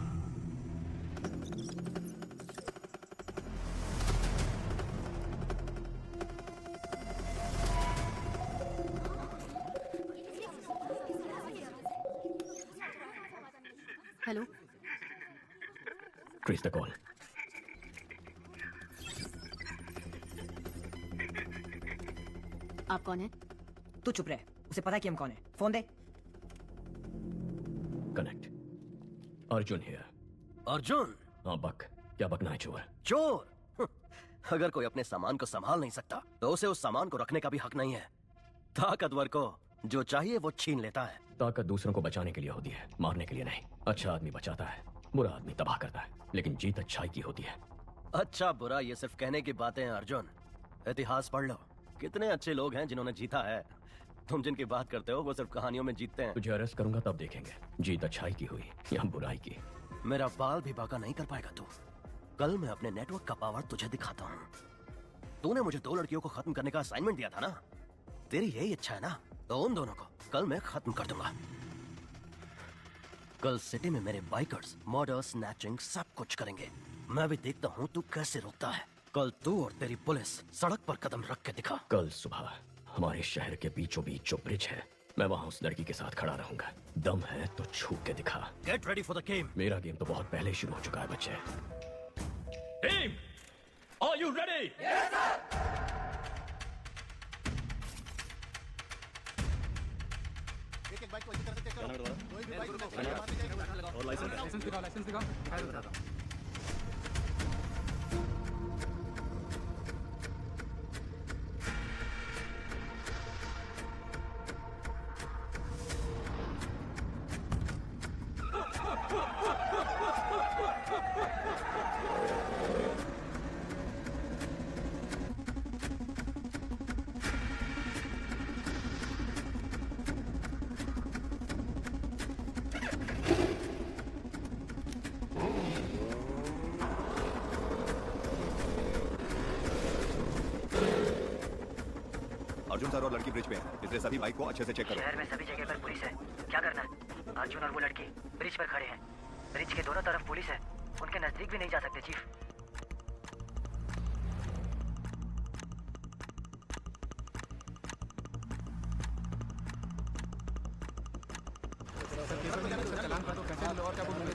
हेलो, ट्रेस द कॉल। आप कौन है? तू चुप रहे, उसे पता है कि हम कौन है। Phone they. Connect. Arjun here. Arjun? हाँ बक, क्या बकना है चोर? चोर? अगर कोई अपने सामान को संभाल नहीं सकता तो उसे उस सामान को रखने का भी हक नहीं है। ताकतवर को जो चाहिए वो छीन लेता है। ताकत दूसरों को बचाने के लिए होती है, मारने के लिए नहीं। अच्छा आदमी बचाता है, बुरा आदमी तबाह करता है, लेकिन जीत अच्छाई की होती है। अच्छा बुरा ये सिर्फ कहने की बातें हैं अर्जुन। इतिहास पढ़ लो, कितने अच्छे लोग हैं जिन्होंने जीता है। तुम जिनकी बात करते हो वो सिर्फ कहानियों में जीतते हैं। तुझे अरेस्ट करूंगा तब देखेंगे जीत अच्छाई की हुई या बुराई की। मेरा बाल भी बाका नहीं कर पाएगा तू। कल मैं अपने नेटवर्क का पावर तुझे दिखाता हूँ। तूने मुझे 2 लड़कियों को खत्म करने का असाइनमेंट दिया था ना, तेरी यही इच्छा है ना, तो उन दोनों को कल मैं खत्म कर दूंगा। कल सिटी में मेरे बाइकर्स मर्डर, स्नैचिंग सब कुछ करेंगे। मैं भी देखता हूँ तू कैसे रोकता है। कल तू और तेरी पुलिस सड़क पर कदम रख के दिखा। कल सुबह हमारे शहर के बीचों बीच जो ब्रिज है, मैं वहाँ उस लड़की के साथ खड़ा रहूंगा। दम है तो छू के दिखा। Get ready for the game. मेरा गेम तो बहुत पहले शुरू हो चुका है बच्चे। Team, are you ready? Yes sir. एक बाइक को इसी तरह से चेक करो। कोई भी बाइक और लाइसेंस दिखाओ, लाइसेंस दिखाओ। दिखाई बताता हूं। अर्जुन सर और लड़की ब्रिज पे है, इसलिए सभी बाइक को अच्छे से चेक करो। शहर में सभी जगह पर पुलिस है, क्या करना है? अर्जुन और वो लड़की ब्रिज पर खड़े हैं। ब्रिज के दोनों तरफ पुलिस है, उनके नजदीक भी नहीं जा सकते चीफ। चलान कर दो, कैसे और क्या बोलूंगे?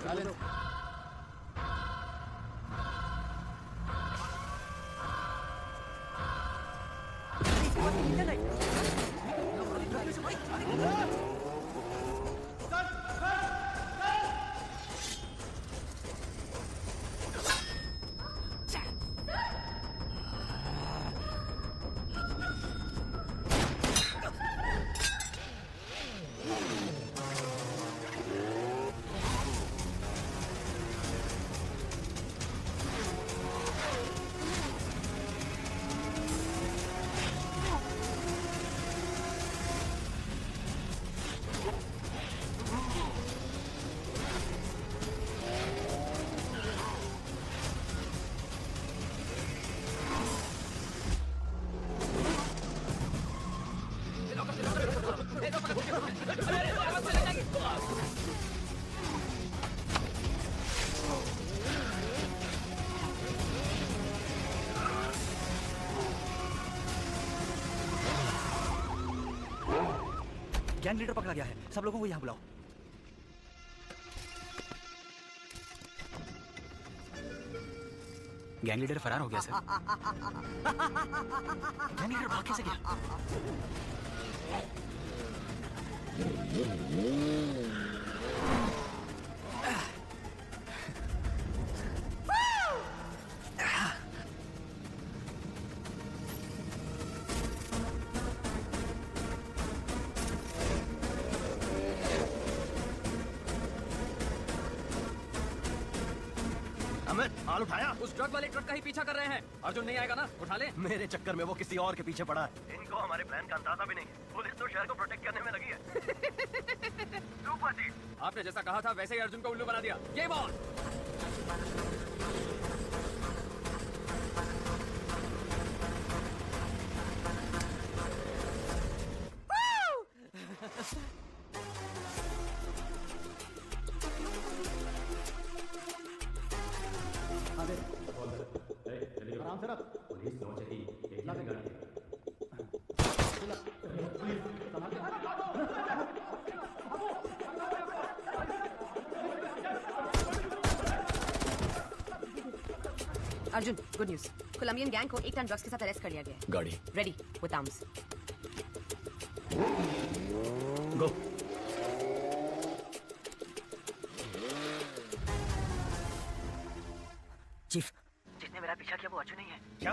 गैंग लीडर पकड़ा गया है, सब लोगों को यहाँ बुलाओ। गैंग लीडर फरार हो गया सर। गैंग लीडर भाग कैसे गया? हाल उठाया? उस ट्रक वाले ट्रक का ही पीछा कर रहे हैं। अर्जुन नहीं आएगा ना? उठा ले। मेरे चक्कर में वो किसी और के पीछे पड़ा है। इनको हमारे प्लान का अंदाजा भी नहीं। पुलिस तो शहर को प्रोटेक्ट करने में लगी है। आपने जैसा कहा था वैसे ही अर्जुन को उल्लू बना दिया। Game on. Arjun, good news. Colombian gang को 1 टन ड्रग्स के साथ अरेस्ट कर लिया गया है। गाड़ी ready with arms. Go. Chief, जिसने मेरा पीछा किया वो अर्जुन नहीं है। क्या?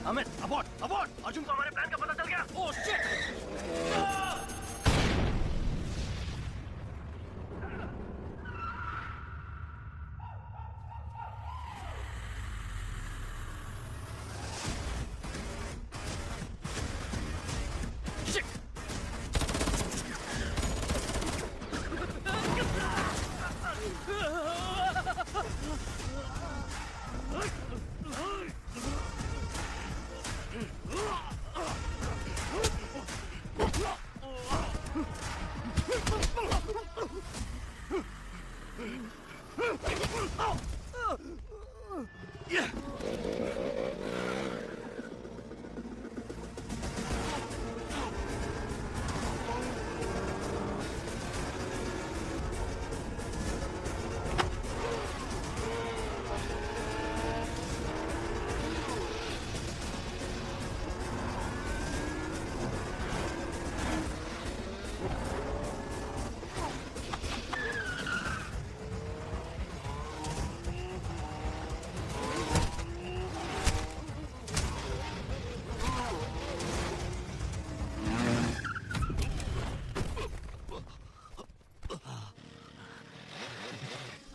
Amit, abort, abort! अर्जुन को हमारे प्लान का पता चल गया। Oh shit!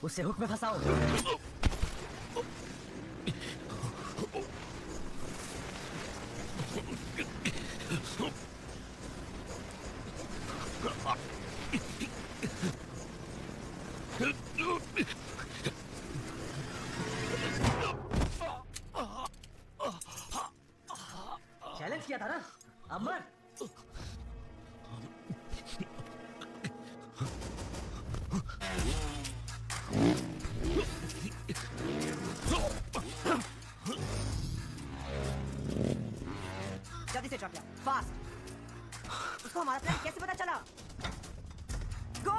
उसे हुक में फंसाओ। चैलेंज किया था ना, अब मर। जल्दी से ड्रॉप लिया, फास्ट। उसको हमारा प्लान कैसे पता चला? गो!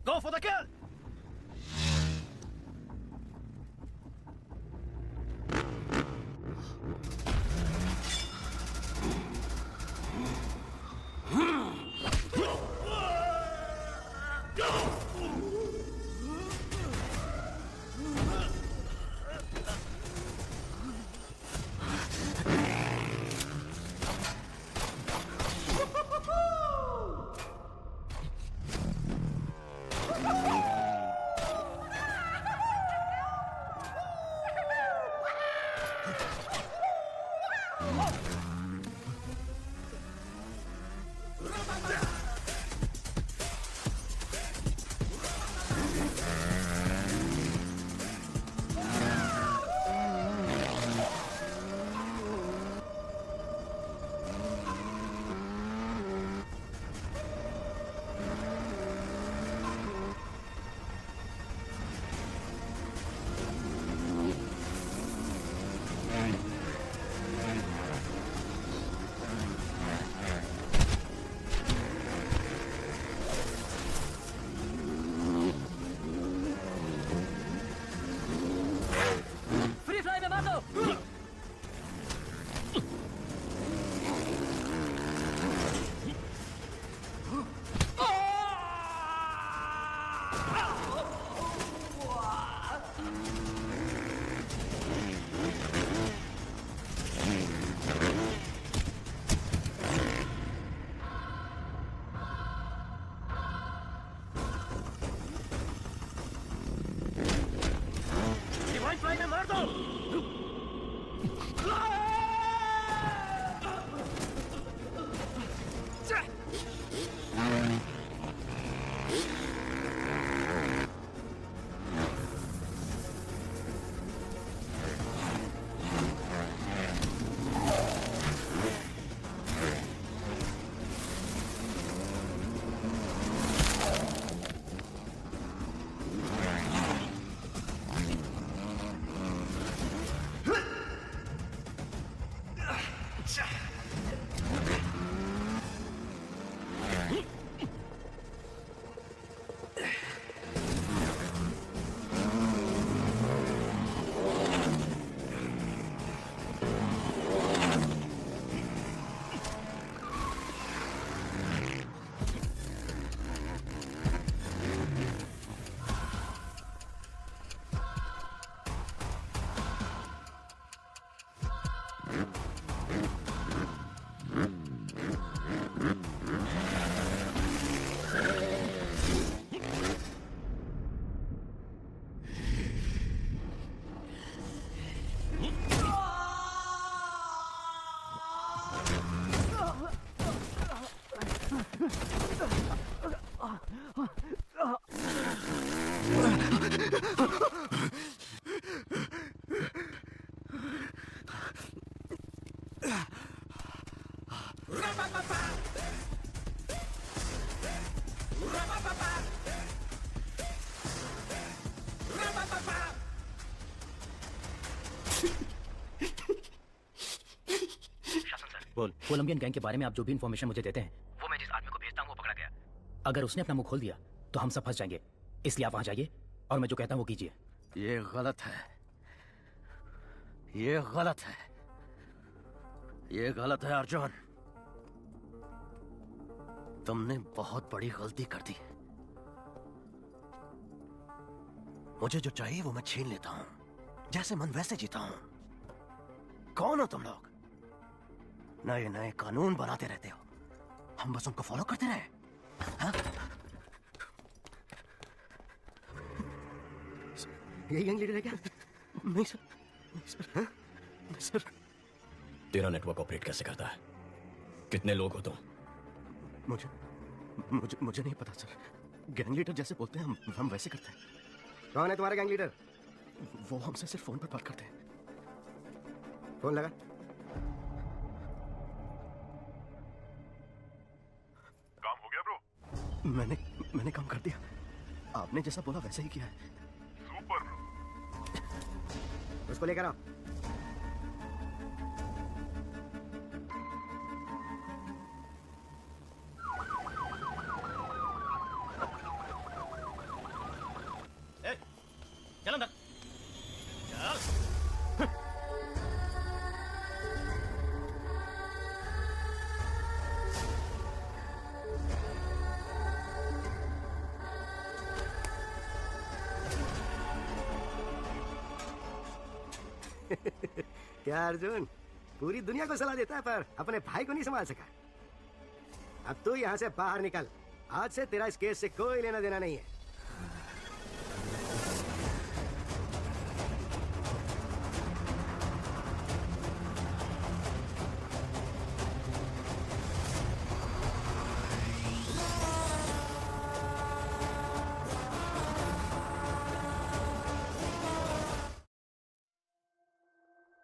Go for the kill! बोल। कोलंबियन गैंग के बारे में आप जो भी इन्फॉर्मेशन मुझे देते हैं वो मैं जिस आदमी को भेजता हूँ वो पकड़ा गया। अगर उसने अपना मुंह खोल दिया तो हम सब फंस जाएंगे, इसलिए आप वहां जाइए और मैं जो कहता हूँ वो कीजिए। ये गलत है, ये गलत है, ये गलत है अर्जुन। तुमने बहुत बड़ी गलती कर दी। मुझे जो चाहिए वो मैं छीन लेता हूं, जैसे मन वैसे जीता हूं। कौन हो तुम लोग? नए नए कानून बनाते रहते हो, हम बस उनको फॉलो करते रहे। हाँ? ये गैंग लीडर है क्या? नहीं सर, नहीं सर, हाँ? नहीं सर। तेरा नेटवर्क ऑपरेट कैसे करता है? कितने लोग हो तुम? मुझे मुझे मुझे नहीं पता सर। गैंग लीडर जैसे बोलते हैं हम वैसे करते हैं। कौन है तुम्हारा गैंग लीडर? वो हमसे सिर्फ फोन पर बात करते हैं। फोन लगा। काम हो गया ब्रो? मैंने काम कर दिया। आपने जैसा बोला वैसे ही किया है। सुपर। उसको लेकर आओ। चल अंदर। चल। क्या अर्जुन, पूरी दुनिया को सलाह देता है पर अपने भाई को नहीं संभाल सका। अब तू यहाँ से बाहर निकल। आज से तेरा इस केस से कोई लेना देना नहीं है।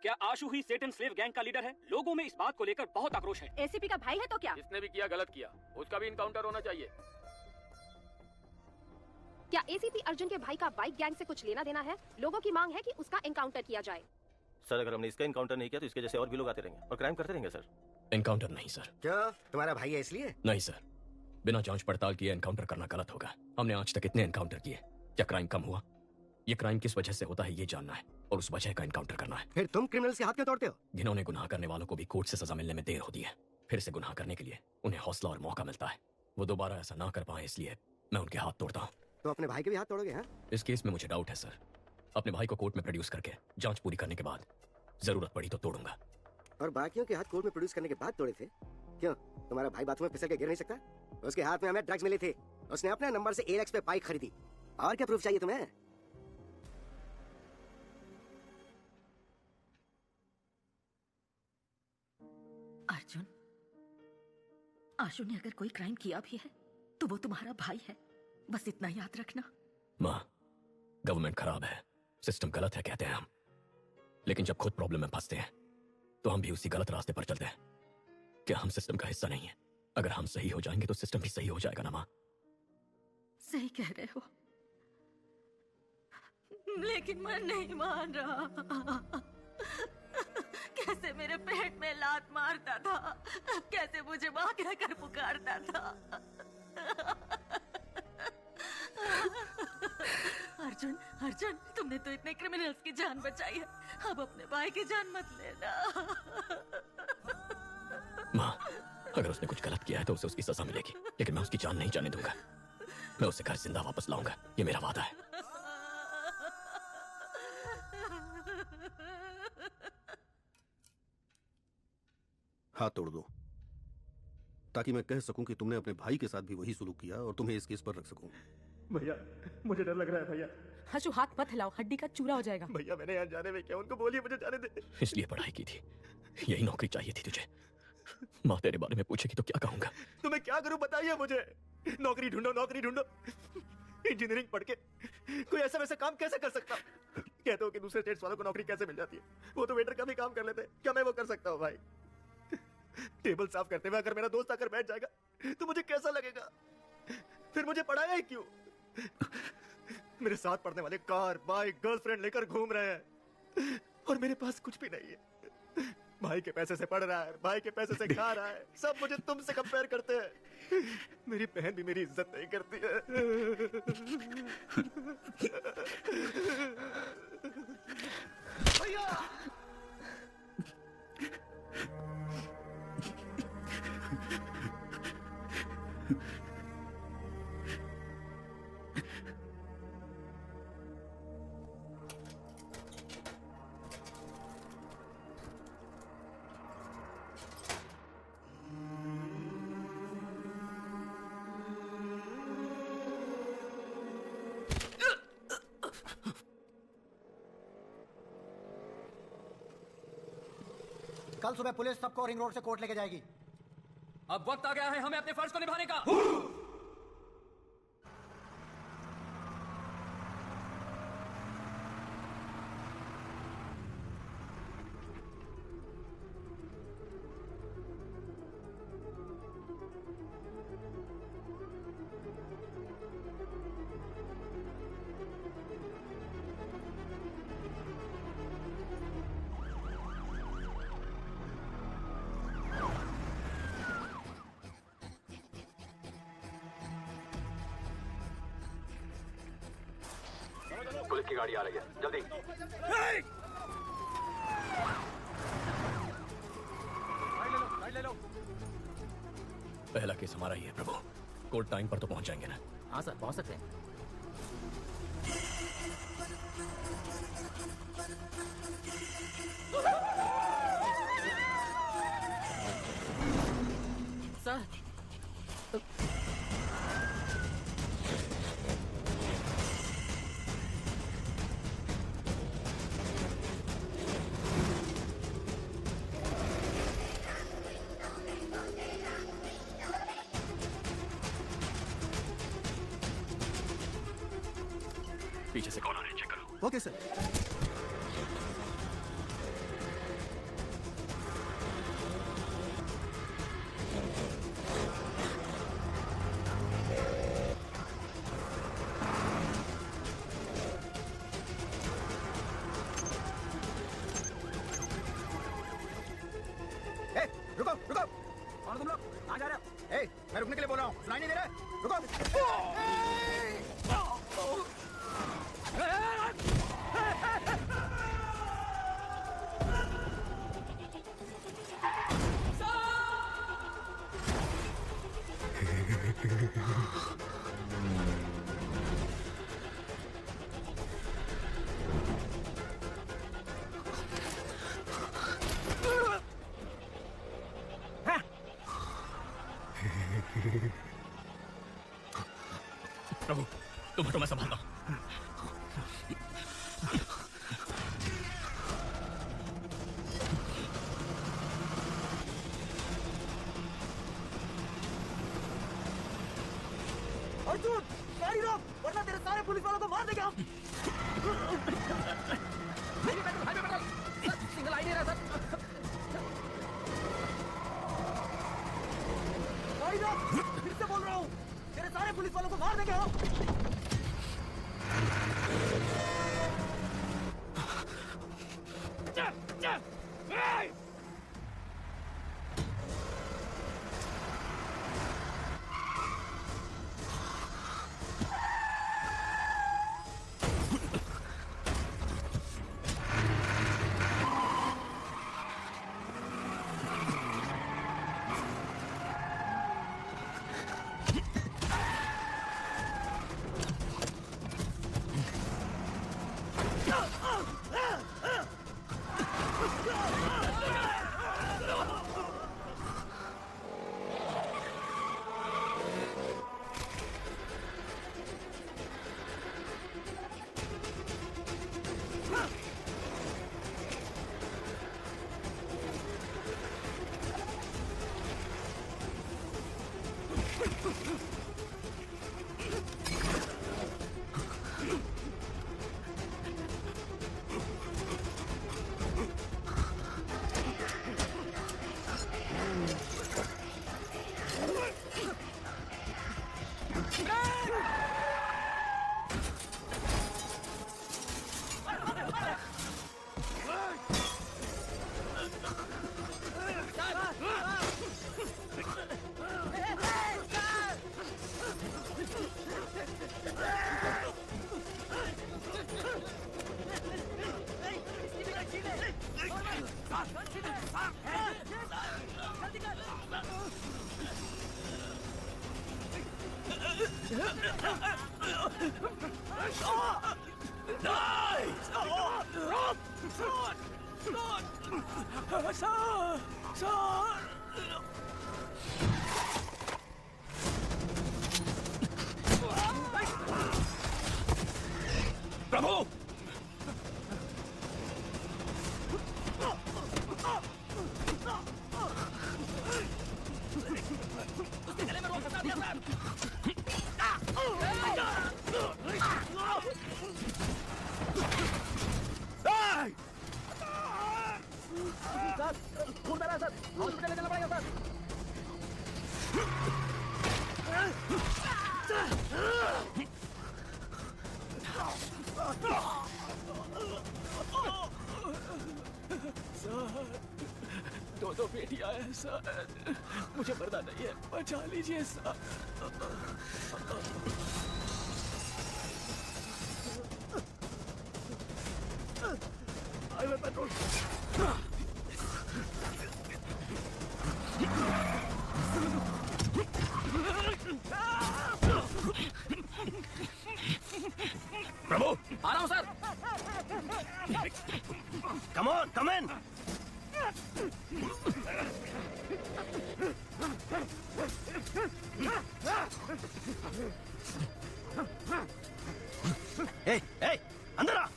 क्या आशु ही सेटन स्लेव गैंग का लीडर है? लोगों में इस बात को लेकर बहुत आक्रोश है। एसीपी का भाई है तो क्या? जिसने भी किया गलत किया, उसका भी इनकाउंटर होना चाहिए। क्या एसीपी अर्जुन के भाई का बाइक गैंग से कुछ लेना देना है? लोगों की मांग है कि उसका एनकाउंटर किया जाए। सर अगर हमने इसका इनकाउंटर नहीं किया तो इसके जैसे और भी लोग आते रहेंगे और क्राइम करते रहेंगे सर। एनकाउंटर नहीं सर। क्यों? तुम्हारा भाई है इसलिए? नहीं सर, बिना जांच पड़ताल किए एनकाउंटर करना गलत होगा। हमने आज तक इतने एनकाउंटर किए, क्या क्राइम कम हुआ? ये क्राइम किस वजह से होता है ये जानना है और उस वजह का एनकाउंटर करना है। फिर तुम क्रिमिनल्स के हाथ क्यों तोड़ते हो? घिनौने गुनाह करने वालों को भी कोर्ट से सजा मिलने में देर होती है। फिर से गुनाह करने के लिए उन्हें हौसला और मौका मिलता है। वो दोबारा ऐसा ना कर पाए इसलिए मैं उनके हाथ तोड़ता हूँ। तो अपने भाई के भी हाथ तोड़ोगे? हाँ? इस केस में मुझे डाउट है सर। अपने भाई को कोर्ट में प्रोड्यूस करके जांच पूरी करने के बाद जरूरत पड़ी तो तोड़ूंगा। और बाकियों के हाथ कोर्ट में प्रोड्यूस करने के बाद तोड़े थे? क्यों? तुम्हारा भाई बाथरूम में फिसल के गिर नहीं सकता? उसके हाथ में हमें ड्रग्स मिले थे। उसने अपने नंबर से एलेक्स पे बाइक खरीदी। और क्या प्रूफ चाहिए तुम्हें? अर्जुन, आशु ने अगर कोई क्राइम किया भी है तो वो तुम्हारा भाई है, बस इतना याद रखना। माँ, गवर्नमेंट खराब है, सिस्टम गलत है कहते हैं हम, लेकिन जब खुद प्रॉब्लम में फंसते हैं तो हम भी उसी गलत रास्ते पर चलते हैं। क्या हम सिस्टम का हिस्सा नहीं है? अगर हम सही हो जाएंगे तो सिस्टम भी सही हो जाएगा ना माँ? सही कह रहे हो, लेकिन मैं नहीं मान रहा। कैसे मेरे पेट में लात मारता था, कैसे मुझे माँ कहकर पुकारता था। अर्जुन, अर्जुन, तुमने तो इतने क्रिमिनल्स की जान बचाई है, अब अपने भाई की जान मत लेना। माँ, अगर उसने कुछ गलत किया है तो उसे उसकी सजा मिलेगी, लेकिन मैं उसकी जान नहीं जाने दूंगा। मैं उसे घर जिंदा वापस लाऊंगा, ये मेरा वादा है। हाथ तोड़ दो ताकि मैं कह सकूं कि तुमने अपने भाई के साथ भी वही सुलूक किया और तुम्हें इस केस पर रख सकूं। भैया, मुझे डर लग रहा है भैया। हशु, हाथ मत हिलाओ, हड्डी का चूरा हो जाएगा। भैया, मैंने यहाँ जाने में क्या, उनको बोलिए मुझे जाने दे। इसलिए पढ़ाई की थी, यही नौकरी चाहिए थी तुझे। माँ तेरे बारे में पूछेगी तो क्या कहूंगा? तो मैं क्या करूं बताइए मुझे। नौकरी ढूंढो, नौकरी ढूंढो। इंजीनियरिंग पढ़ के कोई ऐसा वैसा काम कैसे कर सकता? कहते हो कि दूसरे स्टेट्स वालों को नौकरी कैसे मिल जाती है? वो तो वेटर का भी काम कर लेते हैं, क्या मैं वो कर सकता हूँ भाई? टेबल साफ करते हुए अगर मेरा दोस्त आकर बैठ जाएगा तो मुझे कैसा लगेगा? फिर मुझे पढ़ाया ही क्यों? मेरे साथ पढ़ने वाले कार, बाइक, गर्लफ्रेंड लेकर घूम रहे हैं और मेरे पास कुछ भी नहीं है। भाई के पैसे से पढ़ रहा है, भाई के पैसे से खा रहा है, सब मुझे तुमसे कंपेयर करते हैं। मेरी बहन भी मेरी इज्जत नहीं करती है। भैया! कल सुबह पुलिस सबको रिंग रोड से कोर्ट लेके जाएगी। अब वक्त आ गया है हमें अपने फर्ज को निभाने का। पुलिस की गाड़ी आ रही है, जल्दी। ले लो। पहला केस हमारा ही है प्रभु। कोर्ट टाइम पर तो पहुंच जाएंगे ना? हाँ सर, पहुंच सकते हैं। सर पीछे से कौन आ रहा है, चेक करो। Okay sir. रुको रुको, कौन तुम लोग? कहाँ जा रहे हो? मैं रुकने के लिए बोल रहा हूँ, सुनाई नहीं दे रहा है? रुको। प्रभु तुम हटो, मैं संभालता हूं। अर्जुन, गाड़ी रोक, वरना तेरे सारे पुलिस वालों को मार देंगे हम। सिंगल आई नहीं रहा सर। गाड़ी रोक, फिर से बोल रहा हूँ, तेरे सारे पुलिस वालों को मार देंगे हम। प्रभु उसके गले में रोक फंसा दिया सर खून बह रहा है सर हॉस्पिटल ले जाना पड़ेगा सर दो बेटियां हैं सर मुझे मरना नहीं है बचा लीजिए सर हाईवे पेट्रोल प्रभु आ रहा हूं सर कम ऑन कम इन ए अंदर आ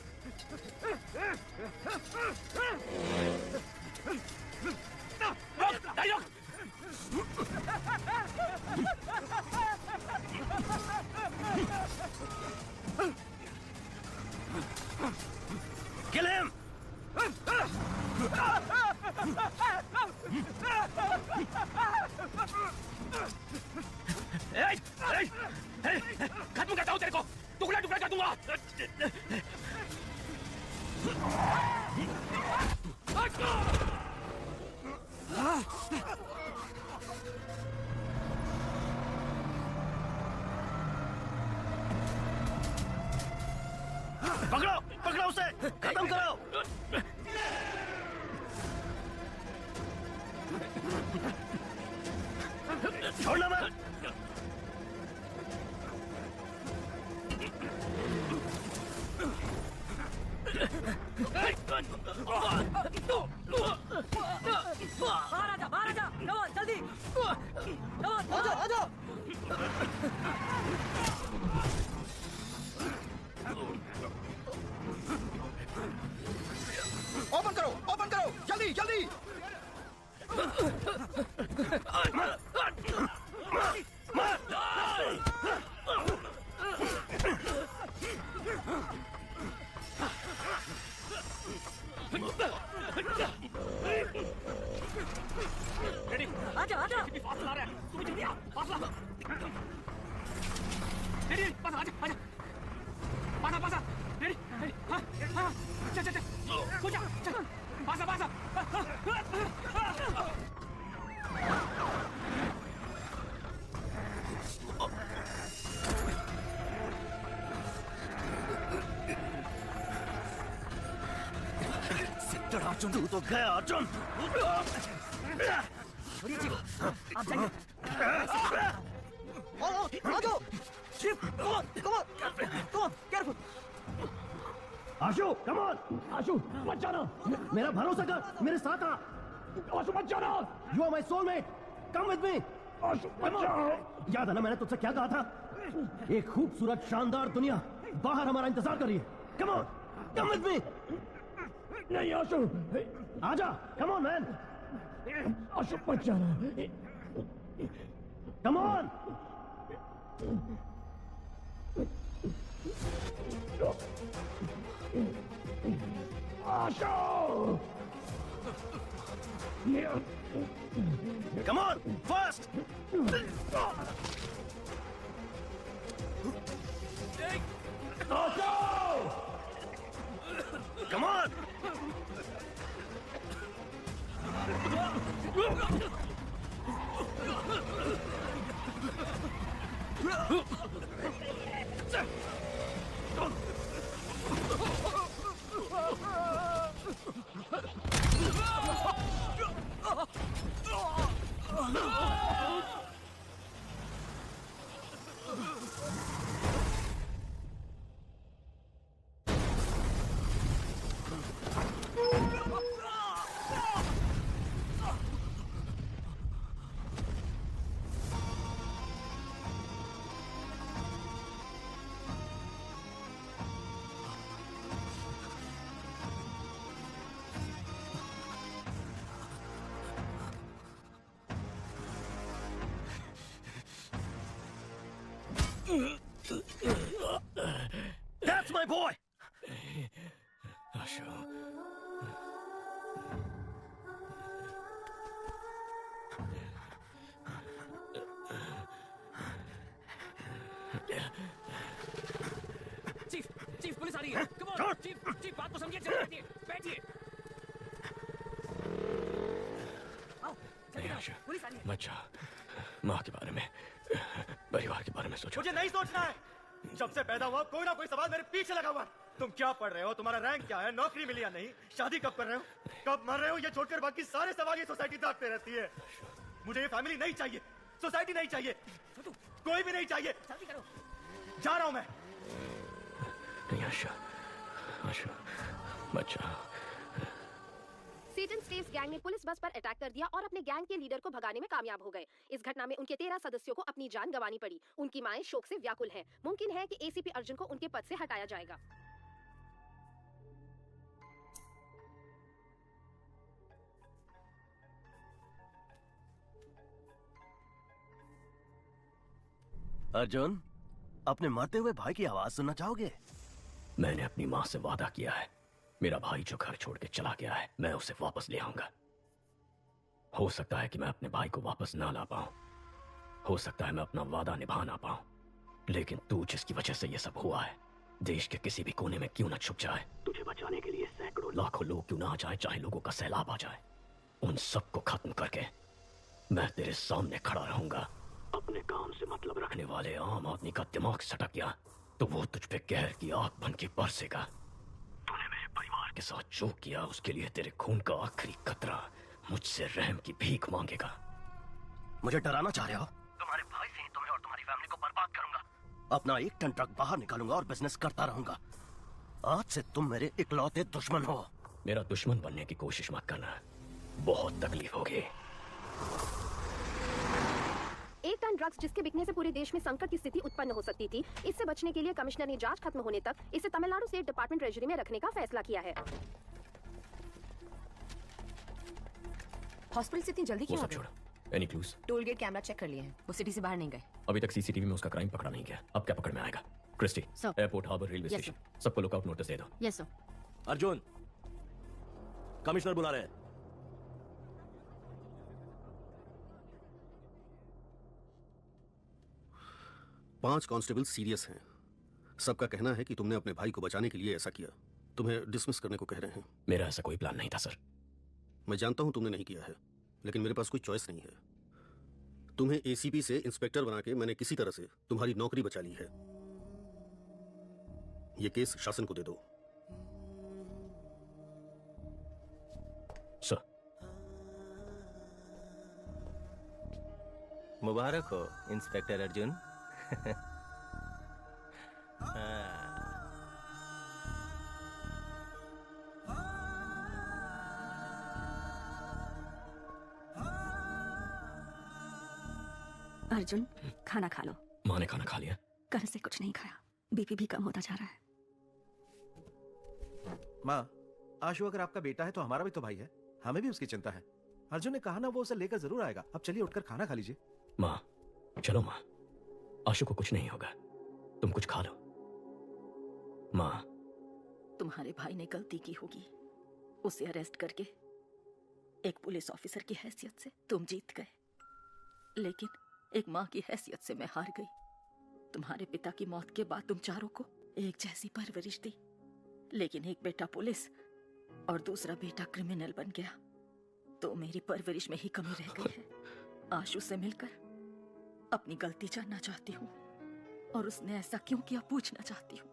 Kill him! खत्म करता हूं तेरे को टुकड़ा टुकड़ा कर दूंगा पकड़ो पकड़ो उसे खत्म करो छोड़ना मत बाहर आजा कमॉन जल्दी कमॉन आ जाओ ओपन करो जल्दी जल्दी आजा आजा फासला आ रहा है तुम्हें जल्दी आओ फासला रेडी पास आजा आजा पासा पासा रेडी हां हां चल चल चल कुछ चल पासा पासा सेक्टर अर्जुन तू तो गया अर्जुन छोड़िए जी आप जाइए आ जाओ Shiv come on careful Ashu come on Ashu मत जाना मेरा भरोसा कर मेरे साथ आ आशु मत जाना you are my soulmate come with me Ashu मत जाओ याद है ना मैंने तुझसे क्या कहा था एक खूबसूरत शानदार दुनिया बाहर हमारा इंतजार कर रही है कम ऑन कम विद मी नहीं आशु आजा कम ऑन मैन आशु मत जाना come on Asho! Come on, fast! Asho! Come on! That's my boy. Ashu, chief chief police आ रही है। कम ऑन चीफ चीफ बात को समझिए, चलिए बैठिए बैठिए। आओ नहीं आशु, पुलिस आ रही है। मत जा। माँ के बारे में, परिवार के बारे में सोचो। मुझे नहीं सोचना है। जब से पैदा हुआ कोई ना कोई सवाल मेरे पीछे लगा हुआ। तुम क्या पढ़ रहे हो, तुम्हारा रैंक क्या है, नौकरी मिली या नहीं, शादी कब कर रहे हो, कब मर रहे हो, ये छोड़कर बाकी सारे सवाल ये सोसाइटी दागते रहती है। मुझे ये फैमिली नहीं चाहिए, सोसाइटी नहीं चाहिए, कोई भी नहीं चाहिए। जल्दी करो। जा रहा हूं मैं। नहीं आशु, आशु, मत जा। सेटन स्टेव्स गैंग ने पुलिस बस पर अटैक कर दिया और अपने गैंग के लीडर को भगाने में कामयाब हो गए। इस घटना में उनके 13 सदस्यों को अपनी जान गंवानी पड़ी। उनकी माएं शोक से व्याकुल हैं। मुमकिन है कि एसीपी अर्जुन को उनके पद से हटाया जाएगा। अर्जुन, अपने मरते हुए भाई की आवाज सुनना चाहोगे? मैंने अपनी माँ से वादा किया है, मेरा भाई जो घर छोड़ के चला गया है, मैं उसे वापस ले आऊंगा। हो सकता है कि मैं अपने भाई को वापस ना ला पाऊं, हो सकता है मैं अपना वादा निभा ना पाऊं, लेकिन तू जिसकी वजह से ये सब हुआ है, देश के किसी भी कोने में क्यों ना छुप जाए, तुझे बचाने के लिए सैकड़ों लाखों लोग क्यों ना आ जाए, चाहे लोगों का सैलाब आ जाए, उन सबको खत्म करके मैं तेरे सामने खड़ा रहूंगा। अपने काम से मतलब रखने वाले आम आदमी का दिमाग सटक गया तो वो तुझ पे कहर की आग बन के बरसेगा। तूने मेरे परिवार के साथ जो किया उसके लिए तेरे खून का आखिरी कतरा मुझसे रहम की भीख मांगेगा। मुझे डराना चाह रहे हो? तुम्हारे भाई से ही तुम्हें और तुम्हारी फैमिली को बर्बाद करूंगा। अपना 1 टन ट्रक बाहर निकालूंगा और बिजनेस करता रहूंगा। आज से तुम मेरे इकलौते दुश्मन हो। मेरा दुश्मन बनने की कोशिश मत करना, बहुत तकलीफ होगी। 1 टन ड्रग्स जिसके बिकने से पूरे देश में संकट की स्थिति उत्पन्न हो सकती थी। इससे बचने के लिए कमिश्नर ने जांच खत्म होने तक इसे तमिलनाडु स्टेट डिपार्टमेंट ट्रेजरी में रखने का फैसला किया है। हॉस्पिटल से इतनी जल्दी वो क्यों आ सब गए? छोड़। Any clues? Toll gate camera check कर लिए हैं, वो सिटी से बाहर नहीं गए। अभी तक सीसीटीवी में उसका क्राइम पकड़ा नहीं गया, अब क्या पकड़ में आएगा? Christie, airport, harbour, railway Yes, station, सबको लुकआउट नोटिस दे दो। Yes sir. अर्जुन, कमिश्नर बुला रहे हैं। पांच कांस्टेबल सीरियस हैं। सबका कहना है कि तुमने अपने भाई को बचाने के लिए ऐसा किया। तुम्हें डिसमिस करने को कह रहे हैं। मेरा ऐसा कोई प्लान नहीं था सर। मैं जानता हूं तुमने नहीं किया है, लेकिन मेरे पास कोई चॉइस नहीं है। तुम्हें एसीपी से इंस्पेक्टर बना के मैंने किसी तरह से तुम्हारी नौकरी बचा ली है। यह केस शासन को दे दो। सर। मुबारक हो इंस्पेक्टर अर्जुन। अर्जुन, खाना खा लो। माँ ने खाना खा लिया? कल से कुछ नहीं खाया, बीपी भी कम होता जा रहा है। माँ, आशु अगर आपका बेटा है तो हमारा भी तो भाई है, हमें भी उसकी चिंता है। अर्जुन ने कहा ना वो उसे लेकर जरूर आएगा। अब चलिए उठकर खाना खा लीजिए। माँ, चलो माँ, आशु को कुछ नहीं होगा, तुम कुछ खा लो। माँ, तुम्हारे भाई ने गलती की होगी, उसे अरेस्ट करके। एक पुलिस ऑफिसर की हैसियत से तुम जीत गए, लेकिन एक माँ की हैसियत से मैं हार गई। तुम्हारे पिता की मौत के बाद तुम चारों को एक जैसी परवरिश दी, लेकिन एक बेटा पुलिस और दूसरा बेटा क्रिमिनल बन गया, तो मेरी परवरिश में ही कमी रह गई है। आशु से मिलकर अपनी गलती जानना चाहती हूँ और उसने ऐसा क्यों किया पूछना चाहती हूँ।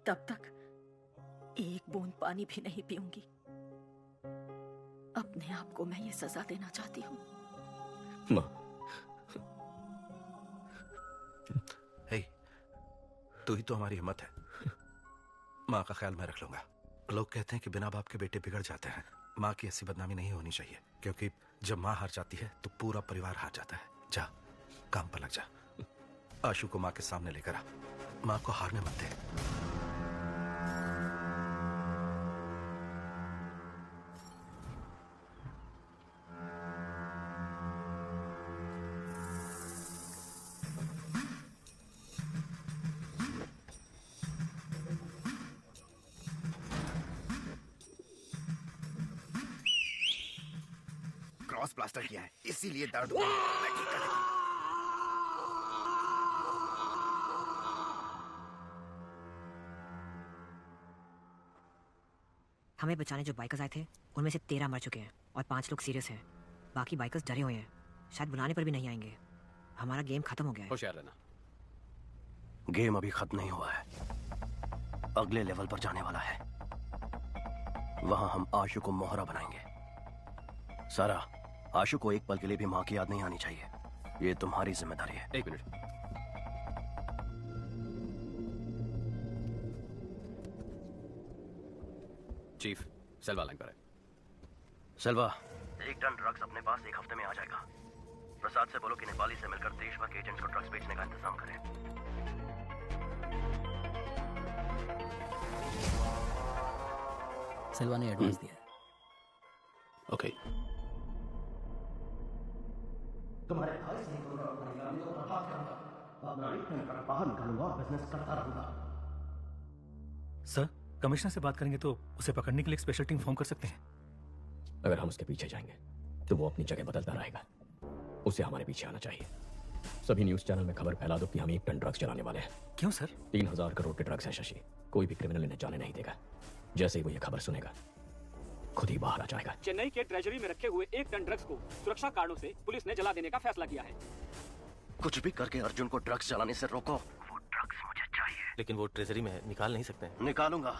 तब तक एक बूंद पानी भी नहीं पीऊंगी। अपने आप को मैं ये सजा देना चाहती हूँ। माँ, हे, तू ही तो हमारी हिम्मत है। माँ का ख्याल मैं रख लूंगा। लोग कहते हैं कि बिना बाप के बेटे बिगड़ जाते हैं। माँ की ऐसी बदनामी नहीं होनी चाहिए, क्योंकि जब माँ हार जाती है तो पूरा परिवार हार जाता है। जा, काम पर लग जा। आशु को माँ के सामने लेकर आ। माँ को हारने मत दे। क्रॉस प्लास्टर किया है, इसीलिए दर्द हुआ। मैं ठीक कर देती हूँ। हमें बचाने जो बाइकर्स आए थे उनमें से 13 मर चुके हैं और 5 लोग सीरियस हैं। बाकी बाइकर्स डरे हुए हैं, शायद बुलाने पर भी नहीं आएंगे। हमारा गेम खत्म हो गया है। होशियार रहना। गेम अभी खत्म नहीं हुआ है, अगले लेवल पर जाने वाला है। वहां हम आशु को मोहरा बनाएंगे। सारा, आशु को एक पल के लिए भी मां की याद नहीं आनी चाहिए। ये तुम्हारी जिम्मेदारी है। एक मिनट। चीफ, सेल्वा लाइन पर है। सेल्वा, 1 टन ड्रग्स अपने पास 1 हफ्ते में आ जाएगा। प्रसाद से बोलो कि नेपाली से मिलकर देश भर के एजेंट्स को ड्रग्स बेचने का इंतजाम करें। सेल्वा ने एडवांस दिया है। ओके। तुम्हारे भाई से तो बर्बाद करूंगा। अपना रिटर्न बाहर निकालूंगा और बिजनेस करता रहूंगा। सर, कमिश्नर से बात करेंगे तो उसे पकड़ने के लिए एक स्पेशल टीम फॉर्म कर सकते हैं। अगर हम उसके पीछे जाएंगे तो वो अपनी जगह बदलता रहेगा। उसे हमारे पीछे आना चाहिए। सभी न्यूज चैनल में खबर फैला दो कि हम 1 टन ड्रग्स चलाने वाले हैं। क्यों सर? 3000 करोड़ के ड्रग्स है शशि। कोई भी क्रिमिनल इन्हें जाने नहीं देगा। जैसे ही वो ये खबर सुनेगा खुद ही बाहर आ जाएगा। चेन्नई के ट्रेजरी में रखे हुए 1 टन ड्रग्स को सुरक्षा कारणों से पुलिस ने जला देने का फैसला किया है। कुछ भी करके अर्जुन को ड्रग्स चलाने से रोको। वो ड्रग्स मुझे चाहिए। लेकिन वो ट्रेजरी में है, निकाल नहीं सकते। निकालूंगा,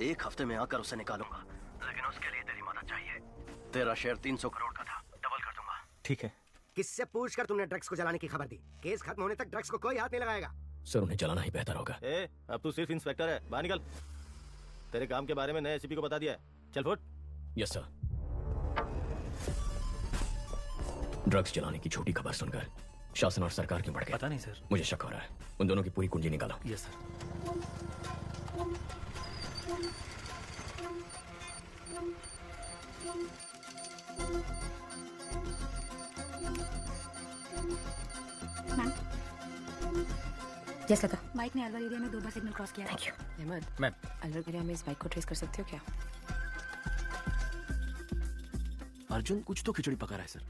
1 हफ्ते में आकर उसे निकालूंगा। लेकिन उसके लिए तेरी मदद चाहिए। तेरा शेयर 300 करोड़ का था, डबल कर दूंगा। ठीक है। किससे पूछकर तुमने ड्रग्स को जलाने की खबर दी? केस खत्म होने तक ड्रग्स को कोई हाथ नहीं लगाएगा। सर, उन्हें जलाना ही बेहतर होगा। अब तू सिर्फ इंस्पेक्टर है, बाहर निकल। तेरे काम के बारे में नए एसीपी को बता दिया है। चल फुट। Yes sir. ड्रग्स चलाने की झूठी खबर सुनकर शासन और सरकार क्यों बढ़ गए? पता नहीं सर। मुझे शक हो रहा है। उन दोनों की पूरी कुंजी निकालो। Yes sir. Ma'am, yes Lata. Bike ने अलवर एरिया में 2 बार सिग्नल क्रॉस किया। Thank you. Ahmed, ma'am, Alwar area में इस बाइक को ट्रेस कर सकते हो क्या? अर्जुन कुछ तो खिचड़ी पका रहा है सर।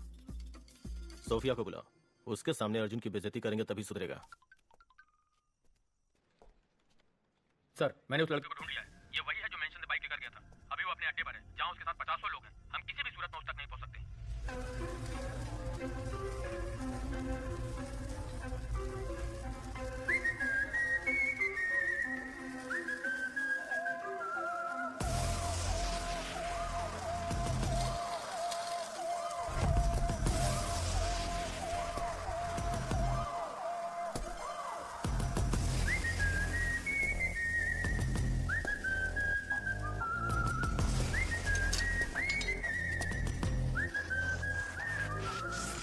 सोफिया को बुलाओ। उसके सामने अर्जुन की बेइज्जती करेंगे तभी सुधरेगा। सर, मैंने उस लड़के को ढूंढ लिया है। ये वही है जो मेंशन द बाइक लेकर गया था। अभी वो अपने अड्डे पर है, जहां उसके साथ 50 लोग हैं। हम किसी भी सूरत में उस तक नहीं पहुंच सकते।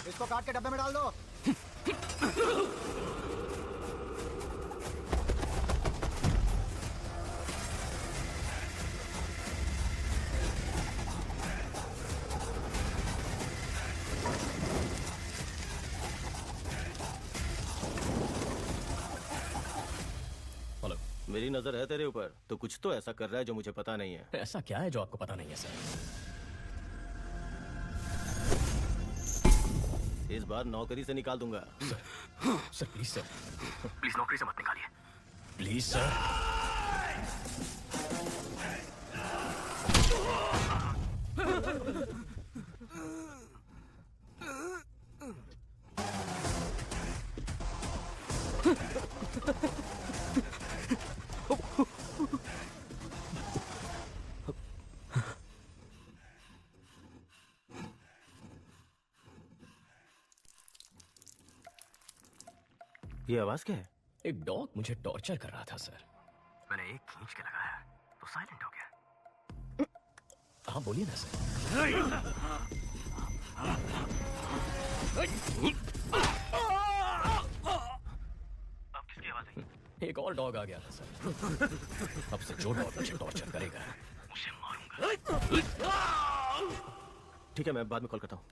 इसको काट के डब्बे में डाल दो। हेलो। मेरी नजर है तेरे ऊपर, तो कुछ तो ऐसा कर रहा है जो मुझे पता नहीं है। ऐसा क्या है जो आपको पता नहीं है सर? इस बार नौकरी से निकाल दूंगा। Sir please sir. प्लीज नौकरी से मत निकालिए। Please sir. ये आवाज क्या है? एक डॉग मुझे टॉर्चर कर रहा था सर। मैंने एक खींच के लगाया तो साइलेंट हो गया। हाँ बोलिए ना सर। अब किसकी आवाज आई? एक और डॉग आ गया था सर। अब से जो डॉग मुझे टॉर्चर करेगा उसे मारूंगा। ठीक है, मैं बाद में कॉल करता हूँ।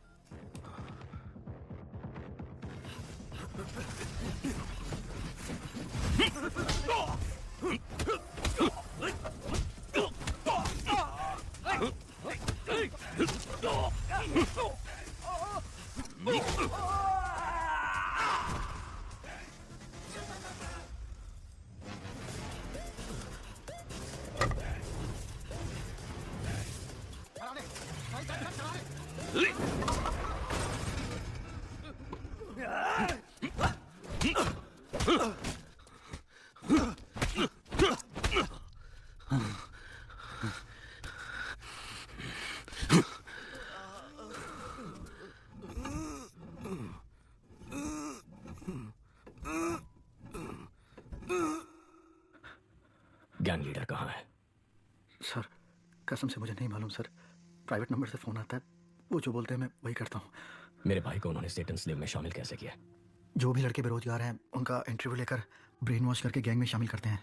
गैंग लीडर कहाँ है? सर कसम से मुझे नहीं मालूम सर। प्राइवेट नंबर से फोन आता है, वो जो बोलते हैं मैं वही करता हूँ। मेरे भाई को उन्होंने सेटन स्लेव में शामिल कैसे किया? जो भी लड़के बेरोजगार हैं उनका इंटरव्यू लेकर ब्रेन वॉश करके गैंग में शामिल करते हैं।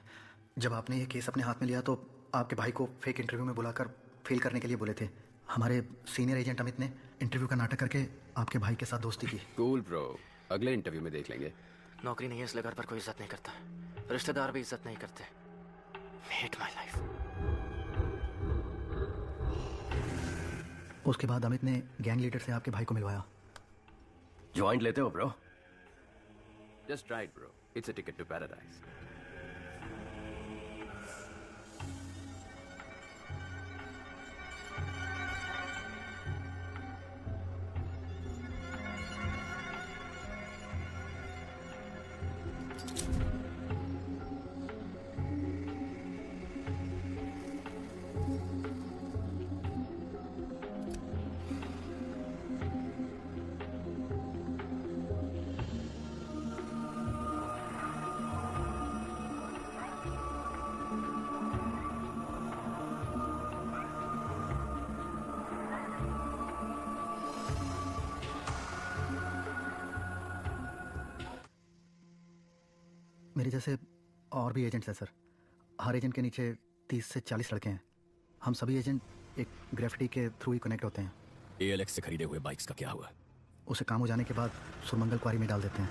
जब आपने ये केस अपने हाथ में लिया तो आपके भाई को फेक इंटरव्यू में बुलाकर फेल करने के लिए बोले थे। हमारे सीनियर एजेंट अमित ने इंटरव्यू का नाटक करके आपके भाई के साथ दोस्ती की। कूल ब्रो, अगले इंटरव्यू में देख लेंगे। नौकरी नहीं है इसलिए घर पर कोई इज्जत नहीं करता, रिश्तेदार भी इज्जत नहीं करते। Hate my life. उसके बाद अमित ने गैंग लीडर से आपके भाई को मिलवाया। ज्वाइंट लेते हो bro? Just right bro, it's a ticket to paradise. मेरे जैसे और भी एजेंट्स हैं सर। हर एजेंट के नीचे 30 से 40 लड़के हैं। हम सभी एजेंट एक ग्रेफिटी के थ्रू ही कनेक्ट होते हैं। ALX से खरीदे हुए बाइक्स का क्या हुआ? उसे काम हो जाने के बाद सुरमंगल क्वारी में डाल देते हैं।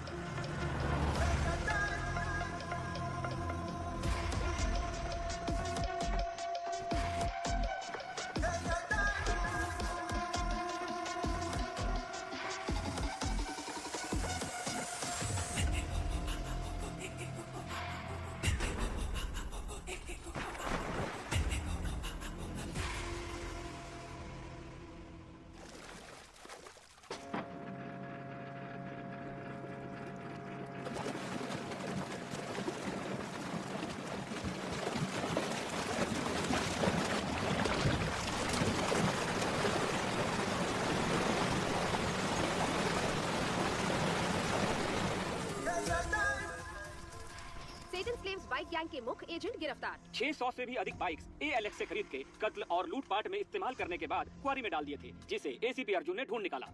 बाइक गैंग के मुख्य एजेंट गिरफ्तार। 600 से भी अधिक बाइक्स ALX से खरीद के कत्ल और लूटपाट में इस्तेमाल करने के बाद क्वारी में डाल दिए थे, जिसे ACP अर्जुन ने ढूंढ निकाला।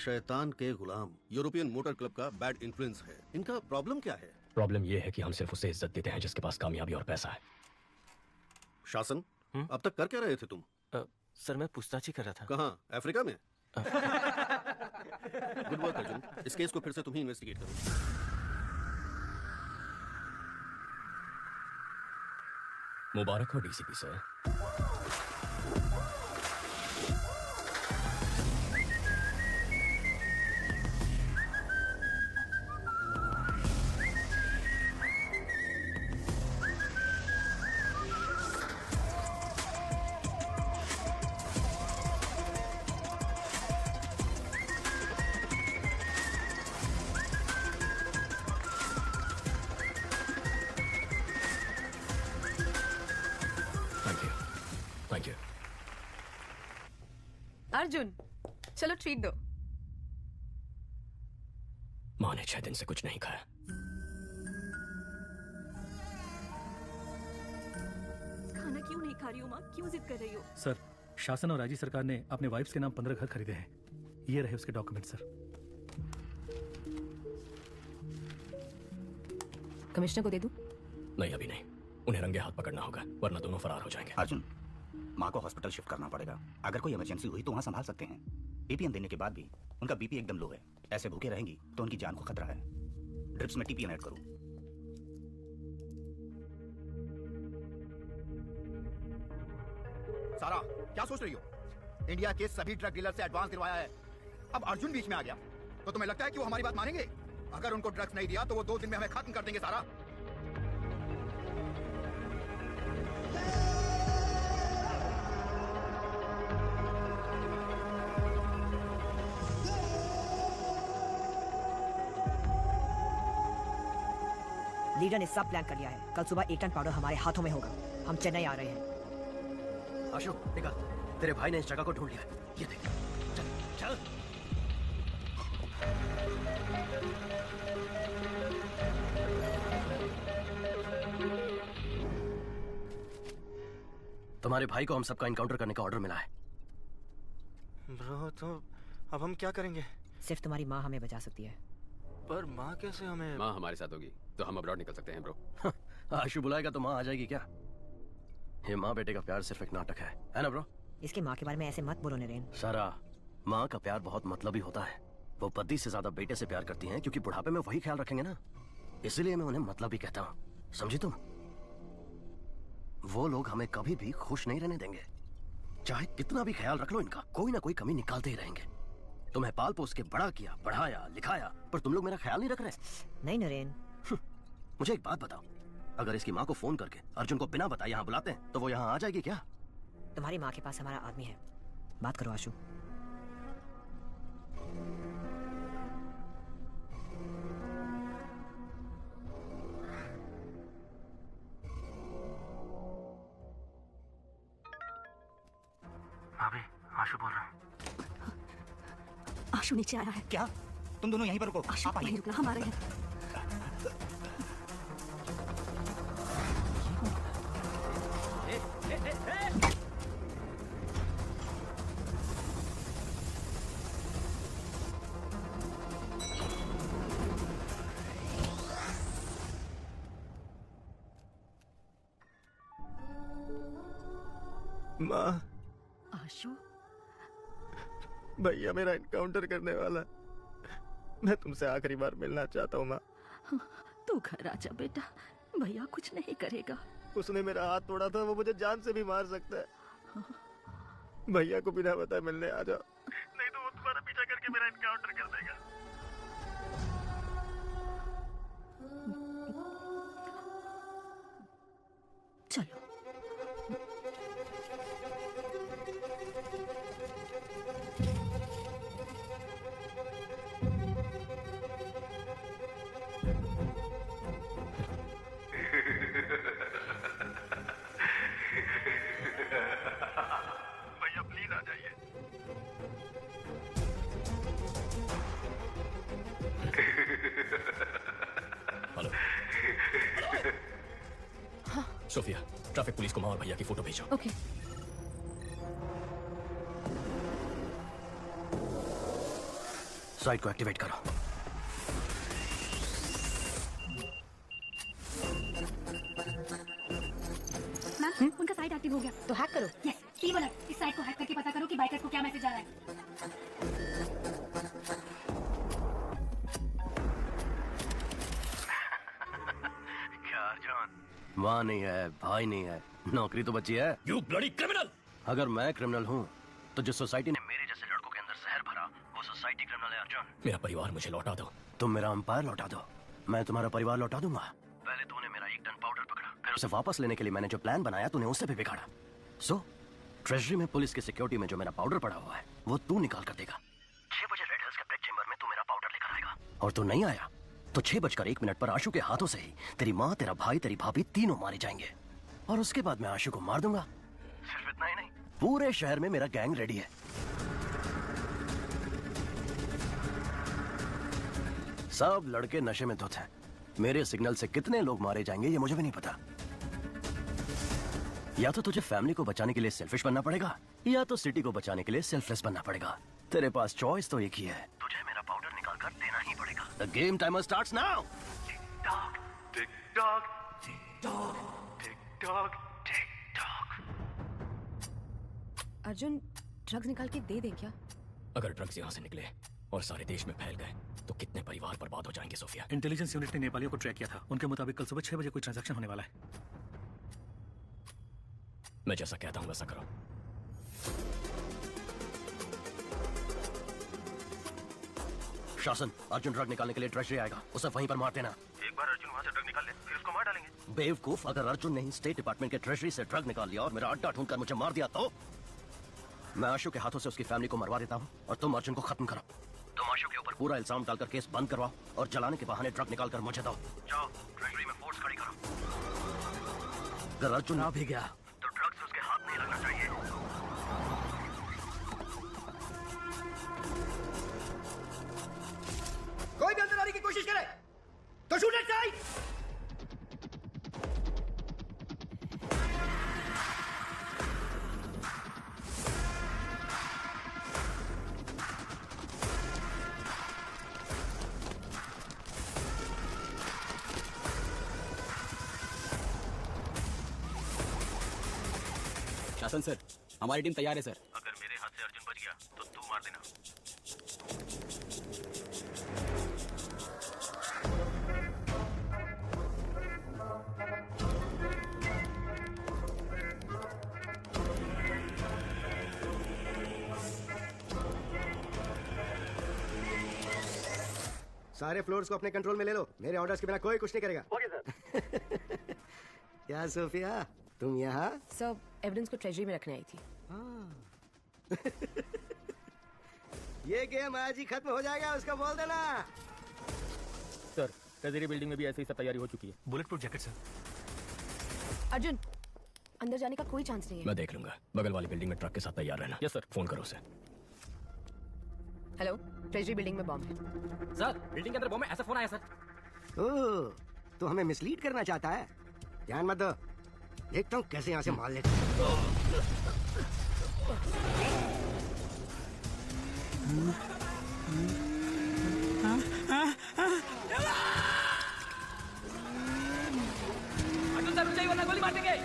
शैतान के गुलाम यूरोपियन मोटर क्लब का बैड इन्फ्लुएंस है। इनका प्रॉब्लम क्या है? प्रॉब्लम ये है कि हम सिर्फ उसे इज्जत देते हैं जिसके पास कामयाबी और पैसा है। शासन, अब तक कर क्या रहे थे तुम? सर मैं पूछताछ ही कर रहा था। कहाँ? अफ्रीका में? गुड वर्क अर्जुन, इस केस को फिर से तुम ही इन्वेस्टिगेट करो। मुबारक हो DCP सर। अर्जुन, चलो ट्रीट दो। माँ ने 6 दिन से कुछ नहीं खाया। खाना क्यों नहीं खा रही हो माँ? क्यों जिद कर रही हो? सर, शासन और राज्य सरकार ने अपने वाइफ्स के नाम 15 घर खरीदे हैं। ये रहे उसके डॉक्यूमेंट सर। कमिश्नर को दे दूं? नहीं अभी नहीं, उन्हें रंगे हाथ पकड़ना होगा वरना दोनों फरार हो जाएंगे। अर्जुन, माँ को हॉस्पिटल शिफ्ट करना पड़ेगा। अगर कोई इमरजेंसी हुई तो वहाँ संभाल सकते हैं। टीपीएन देने के बाद भी उनका बीपी एकदम लो है। ऐसे भूखे रहेंगी तो उनकी जान को खतरा है। ड्रिप्स में टीपीएन ऐड करूं। सारा, क्या सोच रही हो? इंडिया के सभी ड्रग डीलर से एडवांस दिलवाया है। अब अर्जुन बीच में आ गया तो तुम्हें लगता है कि वो हमारी बात मानेंगे? अगर उनको ड्रग्स नहीं दिया तो वो 2 दिन में हमें खत्म कर देंगे सारा। लीडर ने सब प्लान कर लिया है। कल सुबह 1 टन पाउडर हमारे हाथों में होगा। हम चेन्नई आ रहे हैं। आशु, निकल। तेरे भाई ने इस जगह को ढूंढ लिया है। ये देख। चल, चल। तुम्हारे भाई को हम सबका इनकाउंटर करने का ऑर्डर मिला है। ब्रो, तो अब हम क्या करेंगे? सिर्फ तुम्हारी माँ हमें बचा सकती है। पर माँ कैसे हमें? माँ हमारे साथ होगी तो हम अब्रॉड निकल सकते हैं ब्रो। आशु बुलाएगा तो माँ आ जाएगी क्या? ये माँ बेटे का प्यार सिर्फ एक नाटक है ना ब्रो? इसकी माँ के बारे में ऐसे मत बोलो नरेन। सारा, माँ का प्यार बहुत मतलबी होता है। वो पति से ज्यादा बेटे से प्यार करती हैं क्योंकि बुढ़ापे में वही ख्याल रखेंगे ना। इसलिए मैं उन्हें मतलबी कहता हूँ, समझी तुम? वो लोग हमें कभी भी खुश नहीं रहने देंगे। चाहे कितना भी ख्याल रख लो इनका, कोई ना कोई कमी निकालते ही रहेंगे। तुम्हें पाल पोस के बड़ा किया, पढ़ाया, लिखाया, पर तुम लोग मेरा ख्याल नहीं रख रहे। नहीं नरेन। मुझे एक बात बताओ, अगर इसकी माँ को फोन करके अर्जुन को बिना बताए यहाँ बुलाते हैं तो वो यहाँ आ जाएगी क्या? तुम्हारी माँ के पास हमारा आदमी है, बात करो आशु। भाभी, आशु बोल रहा हूँ। आशु नीचे आया है। क्या? तुम दोनों यहीं पर रुको। आशु नहीं रुकना, हम आ रहे हैं। माँ, आशु, भैया मेरा इनकाउंटर करने वाला। मैं तुमसे आखिरी बार मिलना चाहता हूँ माँ। तू घर आजा बेटा, भैया कुछ नहीं करेगा। उसने मेरा हाथ तोड़ा था, वो मुझे जान से भी मार सकता है। भैया को बिना बताए मिलने आ जाओ, नहीं तो वो तुम्हारा पीछा करके मेरा इनकाउंटर कर देगा। चलो। भैया प्लीज आ जाइए। हेलो। सोफिया, ट्रैफिक पुलिस को माँ और भैया की फोटो भेजो। ओके। साइट को एक्टिवेट करो। मैम, उनका साइट एक्टिव हो गया। तो हैक करो। यस, ईवल है। इस साइट को हैक करके पता करो कि बाइकर्स को क्या मैसेज आ रहा है। क्या अर्जुन? माँ नहीं है, भाई नहीं है, नौकरी तो बची है। You bloody criminal! अगर मैं क्रिमिनल हूँ तो जिस सोसाइटी ने मेरे जैसे लड़कों के अंदर जहर भरा, वो सोसाइटी क्रिमिनल है अर्जुन। मेरा परिवार मुझे लौटा दो। तुम मेरा अंपायर लौटा दो, मैं तुम्हारा परिवार लौटा दूंगा। पहले तूने मेरा 1 टन पाउडर पकड़ा, फिर उसे वापस लेने के लिए मैंने जो प्लान बनाया तूने उससे भी बिगाड़ा। सो ट्रेजरी में पुलिस की सिक्योरिटी में जो मेरा पाउडर पड़ा हुआ है वो तू निकाल कर देगा। 6 बजे रेड हिल्स के ब्रेक चेंबर में तू मेरा पाउडर लेकर आएगा, और तू नहीं आया तो 6:01 पर आशु के हाथों से ही तेरी माँ, तेरा भाई, तेरी भाभी तीनों मारे जाएंगे, और उसके बाद मैं आशु को मार दूंगा। सिर्फ इतना ही नहीं, पूरे शहर में मेरा गैंग रेडी है। सब लड़के नशे में धुत हैं। मेरे सिग्नल से कितने लोग मारे जाएंगे ये मुझे भी नहीं पता। या तो तुझे फैमिली को बचाने के लिए सेल्फिश बनना पड़ेगा, या तो सिटी को बचाने के लिए सेल्फलेस बनना पड़ेगा। तेरे पास चॉइस तो एक ही है, तुझे मेरा पाउडर निकाल कर देना ही पड़ेगा। The game timer starts now. TikTok, TikTok, TikTok, TikTok, TikTok. Arjun, drugs निकाल के दे दे क्या? अगर ड्रग्स यहाँ से निकले और सारे देश में फैल गए तो कितने परिवार बर्बाद हो जाएंगे सोफिया। इंटेलिजेंस यूनिट ने नेपालियों को ट्रैक किया था। उनके मुताबिक कल सुबह 6 बजे कोई ट्रांजैक्शन होने वाला है। मैं जैसा कहता हूँ वैसा करो। शासन, अर्जुन ड्रग निकालने के लिए ट्रेजरी आएगा, उसे वहीं पर मार देना। एक बार अर्जुन वहाँ से ड्रग निकाल ले, फिर उसको मार डालेंगे। बेवकूफ, अगर अर्जुन ने ही स्टेट डिपार्टमेंट के ट्रेजरी से ड्रग निकाल लिया और मेरा अड्डा ढूंढकर मुझे मार दिया तो मैं आशु के हाथों से उसकी फैमिली को मरवा देता हूँ और तुम अर्जुन को खत्म करो। तुम आशु के ऊपर पूरा इल्जाम डालकर केस बंद करवाओ और जलाने के बहाने ड्रग निकाल कर मुझे दो। जाओ, ट्रेजरी में फोर्स खड़ी करो। अगर अर्जुन आ भी गया तो ड्रग्स उसके हाथ नहीं लगना चाहिए। कोई भी अंदर आने की कोशिश करे तो शूट एट साइड। शासन सर, हमारी टीम तैयार है सर। अगर मेरे हाथ से अर्जुन बच गया तो तू मार देना। सारे फ्लोर्स को अपने कंट्रोल में ले लो, मेरे ऑर्डर्स के बिना कोई कुछ नहीं करेगा। Okay sir. क्या सोफिया, तुम यहाँ? सर, एविडेंस को ट्रेजरी में रखने आई थी। ये गेम आज ही खत्म हो जाएगा, उसको बोल देना। सर, ट्रेजरी बिल्डिंग में भी ऐसी ही सब तैयारी हो चुकी है। Bullet proof jacket sir. Arjun, अंदर जाने का कोई चांस नहीं है। मैं देख लूंगा। बगल वाली बिल्डिंग में ट्रक के साथ तैयार रहना। Yes sir. फोन करो उसे। हेलो, ट्रेजरी बिल्डिंग में बॉम्ब है। सर, बिल्डिंग के अंदर बॉम्ब है, ऐसा फोन आया सर। ओह, तो हमें मिसलीड करना चाहता है। ध्यान मत दो, देखता हूँ कैसे यहाँ से मार लेते अर्जुन सर, रुक जाइए वरना गोली मार देंगे।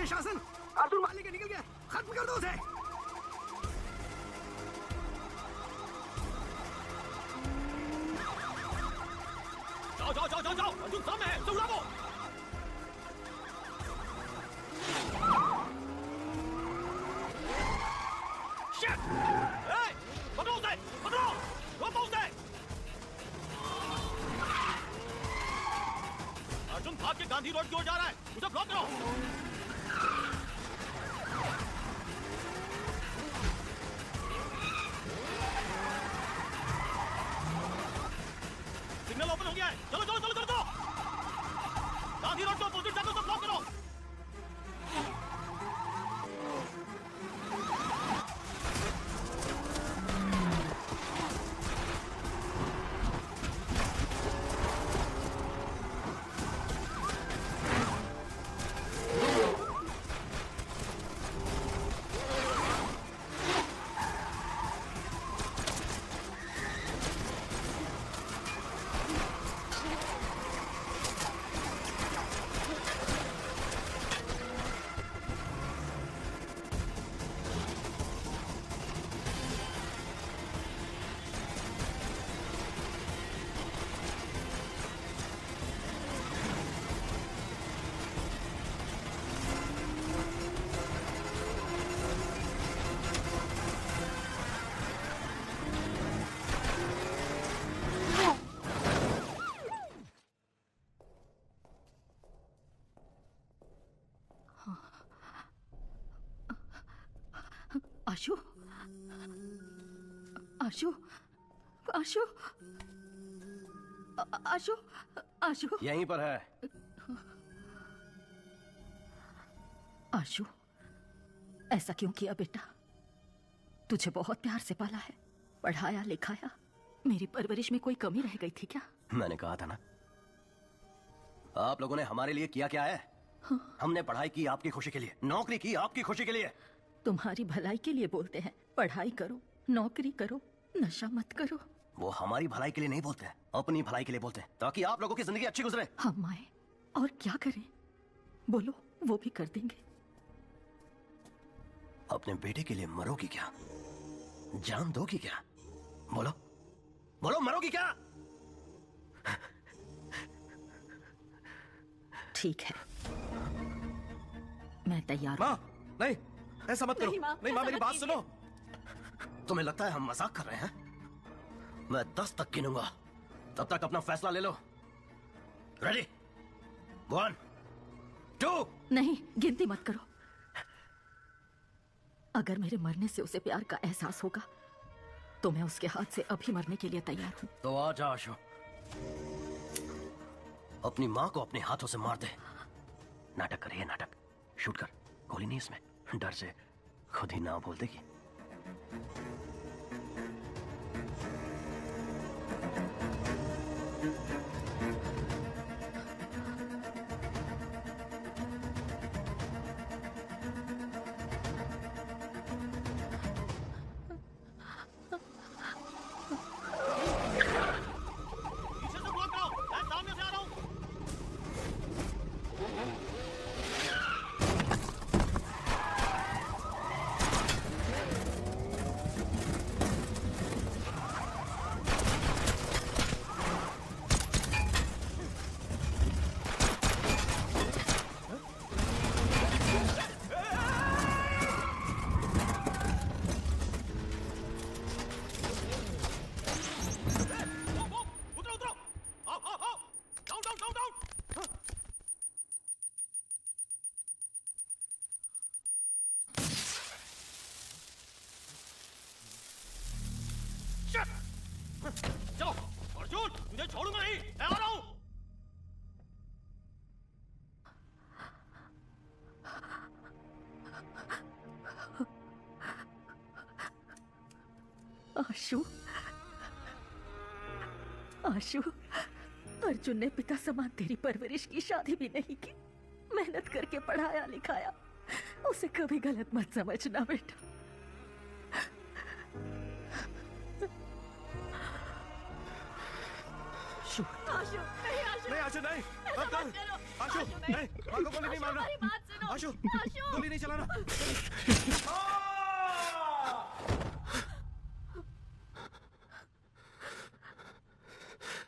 शासन, अर्जुन मारने के निकल गया, खत्म कर दो उसे। जाओ जाओ जाओ जाओ जाओ, अर्जुन सामने है, उसे उड़ा दो। शिट! ए, पकड़ो उसे, पकड़ो, रोको उसे। अर्जुन भाग के गांधी रोड की ओर जा रहा है, उसे ब्लॉक करो। सिग्नल ओपन हो गया है, चलो चलो चलो चलो, गांधी रोड को अपोजिट जाकर उसे ब्लॉक करो। आशु, आशु, आशु, आशु, आशु, यहीं पर है। आशु, ऐसा क्यों किया बेटा? तुझे बहुत प्यार से पाला है, पढ़ाया लिखाया, मेरी परवरिश में कोई कमी रह गई थी क्या? मैंने कहा था ना, आप लोगों ने हमारे लिए किया क्या है? हाँ। हमने पढ़ाई की आपकी खुशी के लिए, नौकरी की आपकी खुशी के लिए। तुम्हारी भलाई के लिए बोलते हैं, पढ़ाई करो, नौकरी करो, नशा मत करो। वो हमारी भलाई के लिए नहीं बोलते हैं, अपनी भलाई के लिए बोलते हैं, ताकि आप लोगों की जिंदगी अच्छी गुजरे। हम आए और क्या करें? बोलो, वो भी कर देंगे। अपने बेटे के लिए मरोगी क्या? जान दोगी क्या? बोलो, बोलो, मरोगी क्या? ठीक है, मैं तैयार। माँ, नहीं, ऐसा मत करो। नहीं माँ, मेरी बात सुनो। तुम्हें लगता है हम मजाक कर रहे हैं? मैं 10 तक गिनूंगा, तब तक अपना फैसला ले लो। रेडी? 1, 2। नहीं, गिनती मत करो। अगर मेरे मरने से उसे प्यार का एहसास होगा तो मैं उसके हाथ से अभी मरने के लिए तैयार हूं। तो आ जा आशु, अपनी माँ को अपने हाथों से मार दे। नाटक कर, ये नाटक शूट कर, गोली नहीं इसमें, डर से खुद ही ना बोल देगी। चलो अर्जुन, तुझे छोड़ूंगा नहीं, मैं आ रहा हूं। आशु, आशु, अर्जुन ने पिता समान तेरी परवरिश की, शादी भी नहीं की, मेहनत करके पढ़ाया लिखाया। उसे कभी गलत मत समझना बेटा। आशु, नहीं आशु, नहीं आशु, नहीं, मत कर। आशु, नहीं, माँ को गोली नहीं मारना। आशु, गोली नहीं चलाना।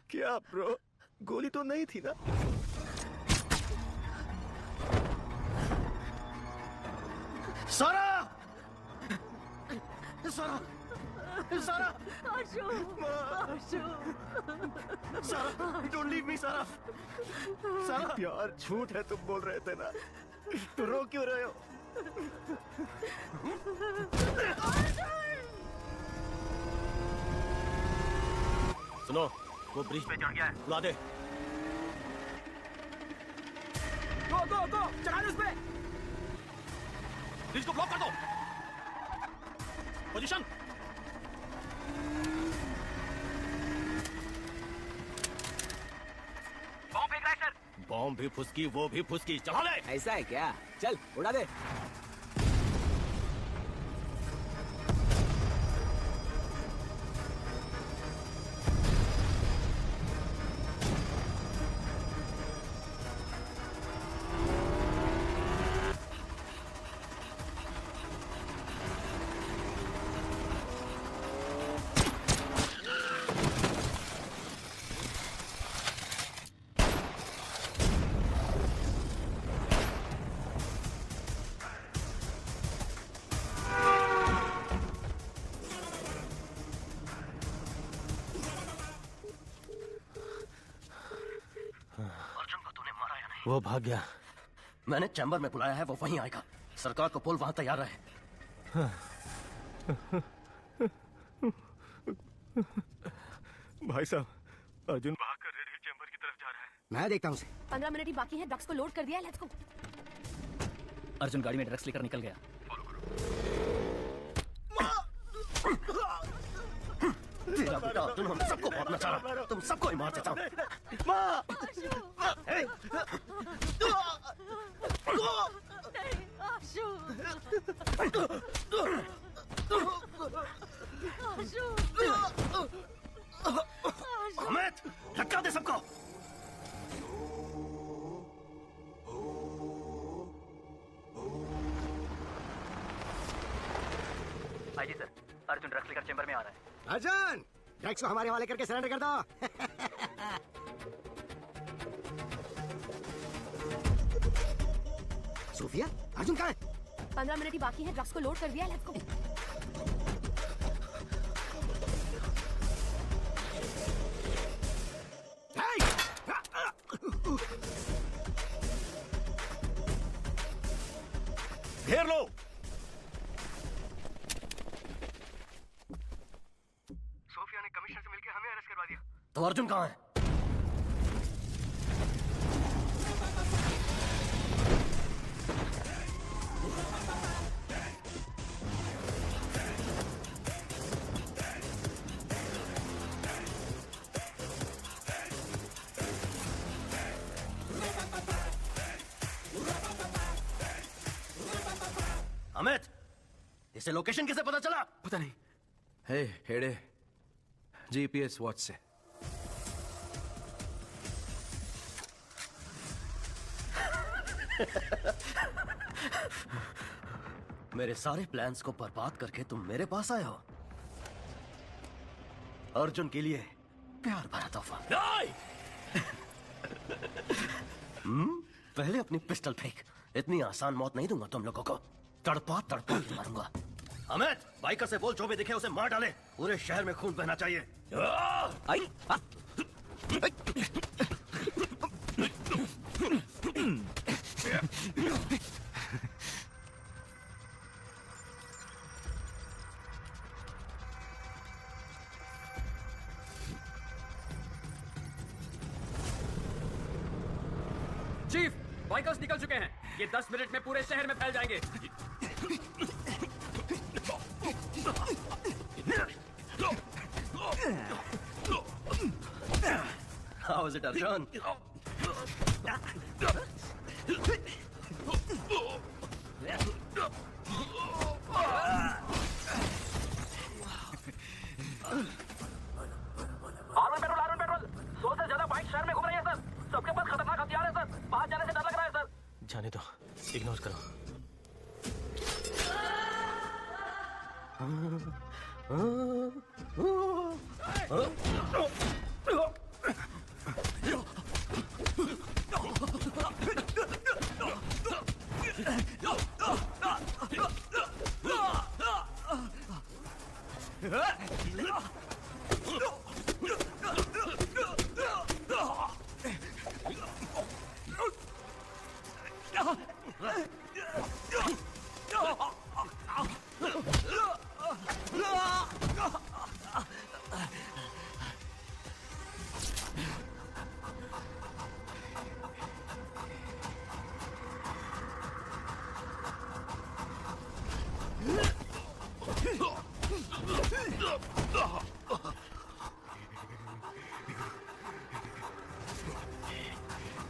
क्या ब्रो, गोली तो नहीं थी ना? सारा, सारा, सारा, आशु, आशु, सारा, don't leave me, सारा, सारा। यार झूठ है, तुम बोल रहे थे ना, तो रो क्यों रहे हो? सुनो, वो ब्रिज पे चढ़ गया है, बुला दे। गो गो गो, चढ़ा दे उस पे। ब्रिज को ब्लॉक कर दो। पोजीशन। बॉम्ब फेंक रहा है सर। बॉम्ब भी फुसकी, वो भी फुसकी, चढ़ा ले। ऐसा है क्या? चल उड़ा दे। वो भाग गया। मैंने चैम्बर में बुलाया है, वो वहीं आएगा। सरकार को पुल वहां तैयार रहे। भाई साहब, अर्जुन भागकर रेड हिल चैम्बर की तरफ जा रहा है। मैं देखता हूँ उसे। 15 मिनट ही बाकी है, ड्रग्स को लोड कर दिया है, लेट्स गो। अर्जुन गाड़ी में ड्रग्स लेकर निकल गया। तेरा बेटा अर्जुन हम सबको मारना चाह रहा, तुम सबको ही मार देता हूँ। अमित, लटका दे सबको। आइए सर, अर्जुन ड्रग्स लेकर चेंबर में आ रहा है। अर्जुन, ड्रग्स को हमारे हवाले करके सरेंडर कर दो। सोफिया, अर्जुन कहाँ है? 15 मिनट ही बाकी है, ड्रग्स को लोड कर दिया है, लेट्स गो। घेर लो। सोफिया ने कमिश्नर से मिलकर हमें अरेस्ट करवा दिया। तो अर्जुन कहाँ है? अमित, इसे लोकेशन कैसे पता चला? पता नहीं। हे हेड़े, जीपीएस वॉच से। मेरे सारे प्लान्स को बर्बाद करके तुम मेरे पास आए हो। अर्जुन के लिए प्यार भरा तोहफा। पहले अपनी पिस्टल फेंक। इतनी आसान मौत नहीं दूंगा तुम लोगों को, तड़पा तड़पा के मारूंगा। अमित, बाइकर से बोल जो भी दिखे उसे मार डाले। पूरे शहर में खून बहना चाहिए। चीफ, बाइकर्स निकल चुके हैं। ये 10 मिनट में पूरे शहर में फैल जाएंगे। How is it, Arjun? Arman petrol 100 से ज्यादा बाइक शहर में घूम रही है सर। सबके पास खतरनाक हथियार है सर। बाहर जाने से डर लग रहा है सर। जाने दो, इग्नोर करो।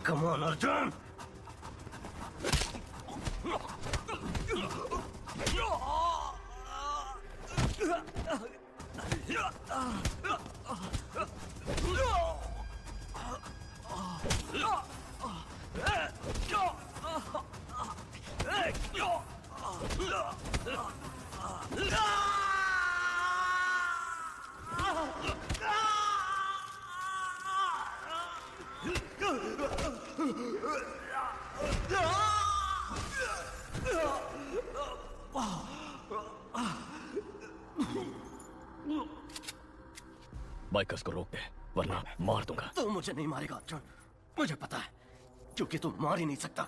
Come on, Arjun! बाइकर्स को रोक दे, वरना मार दूंगा। तू मुझे नहीं मारेगा अर्जुन, मुझे पता है, क्योंकि तू मार ही नहीं सकता।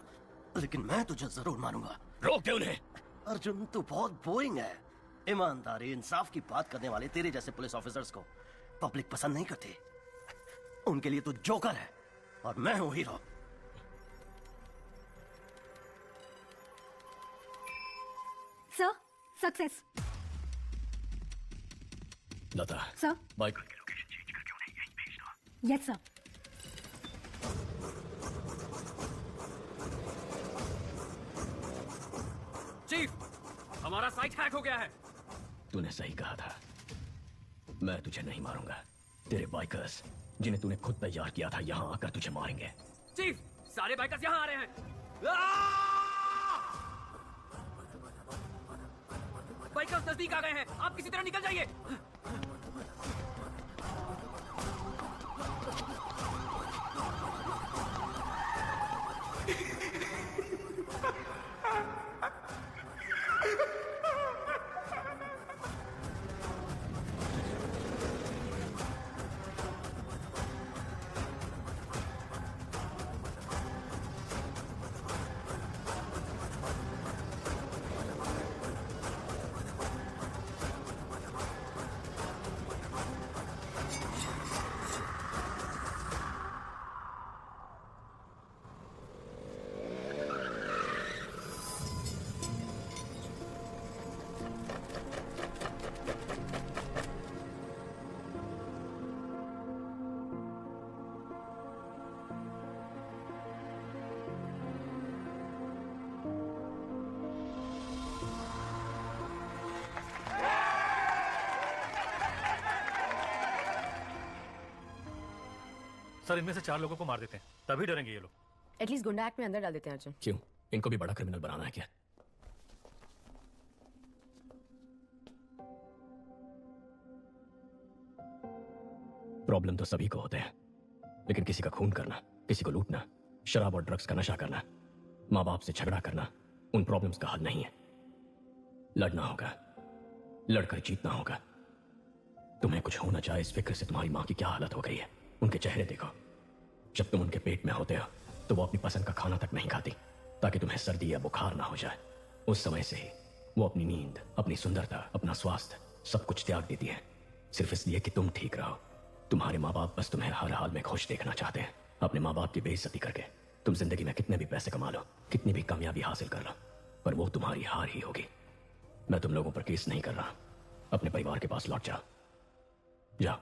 लेकिन मैं तुझे जरूर मारूंगा। रोक दे उन्हें। अर्जुन, तू बहुत बोरिंग है। ईमानदारी इंसाफ की बात करने वाले तेरे जैसे पुलिस ऑफिसर्स को पब्लिक पसंद नहीं करती। उनके लिए तू जोकर है और मैं हूं hero. Sir, success. Lata, sir, bike yes sir. Chief, हमारा साइट हैक हो गया है। तूने सही कहा था। मैं तुझे नहीं मारूंगा। तेरे बाइकर्स जिन्हें तूने खुद तैयार किया था यहां आकर तुझे मारेंगे। चीफ, सारे बाइकर्स यहाँ आ रहे हैं। बाइकर्स नजदीक आ गए हैं। आप किसी तरह निकल जाइए। सर, इनमें से 4 लोगों को मार देते हैं, तभी डरेंगे ये लोग। एटलीस्ट गुंडा एक्ट में अंदर डाल देते हैं अर्जुन। क्यों? इनको भी बड़ा क्रिमिनल बनाना है क्या? प्रॉब्लम तो सभी को होते हैं, लेकिन किसी का खून करना, किसी को लूटना, शराब और ड्रग्स का नशा करना, माँ बाप से झगड़ा करना उन प्रॉब्लम्स का हल नहीं है। लड़ना होगा, लड़कर जीतना होगा। तुम्हें कुछ होना चाहे इस फिक्र से तुम्हारी माँ की क्या हालत हो गई है। उनके चेहरे देखो। जब तुम उनके पेट में होते हो तो वो अपनी पसंद का खाना तक नहीं खाती ताकि तुम्हें सर्दी या बुखार ना हो जाए। उस समय से ही वो अपनी नींद, अपनी सुंदरता, अपना स्वास्थ्य सब कुछ त्याग देती है, सिर्फ इसलिए कि तुम ठीक रहो। तुम्हारे माँ बाप बस तुम्हें हर हाल में खुश देखना चाहते हैं। अपने माँ बाप की बेइज्जती करके तुम जिंदगी में कितने भी पैसे कमा लो, कितनी भी कामयाबी हासिल कर लो, पर वो तुम्हारी हार ही होगी। मैं तुम लोगों पर केस नहीं कर रहा। अपने परिवार के पास लौट जाओ। जाओ।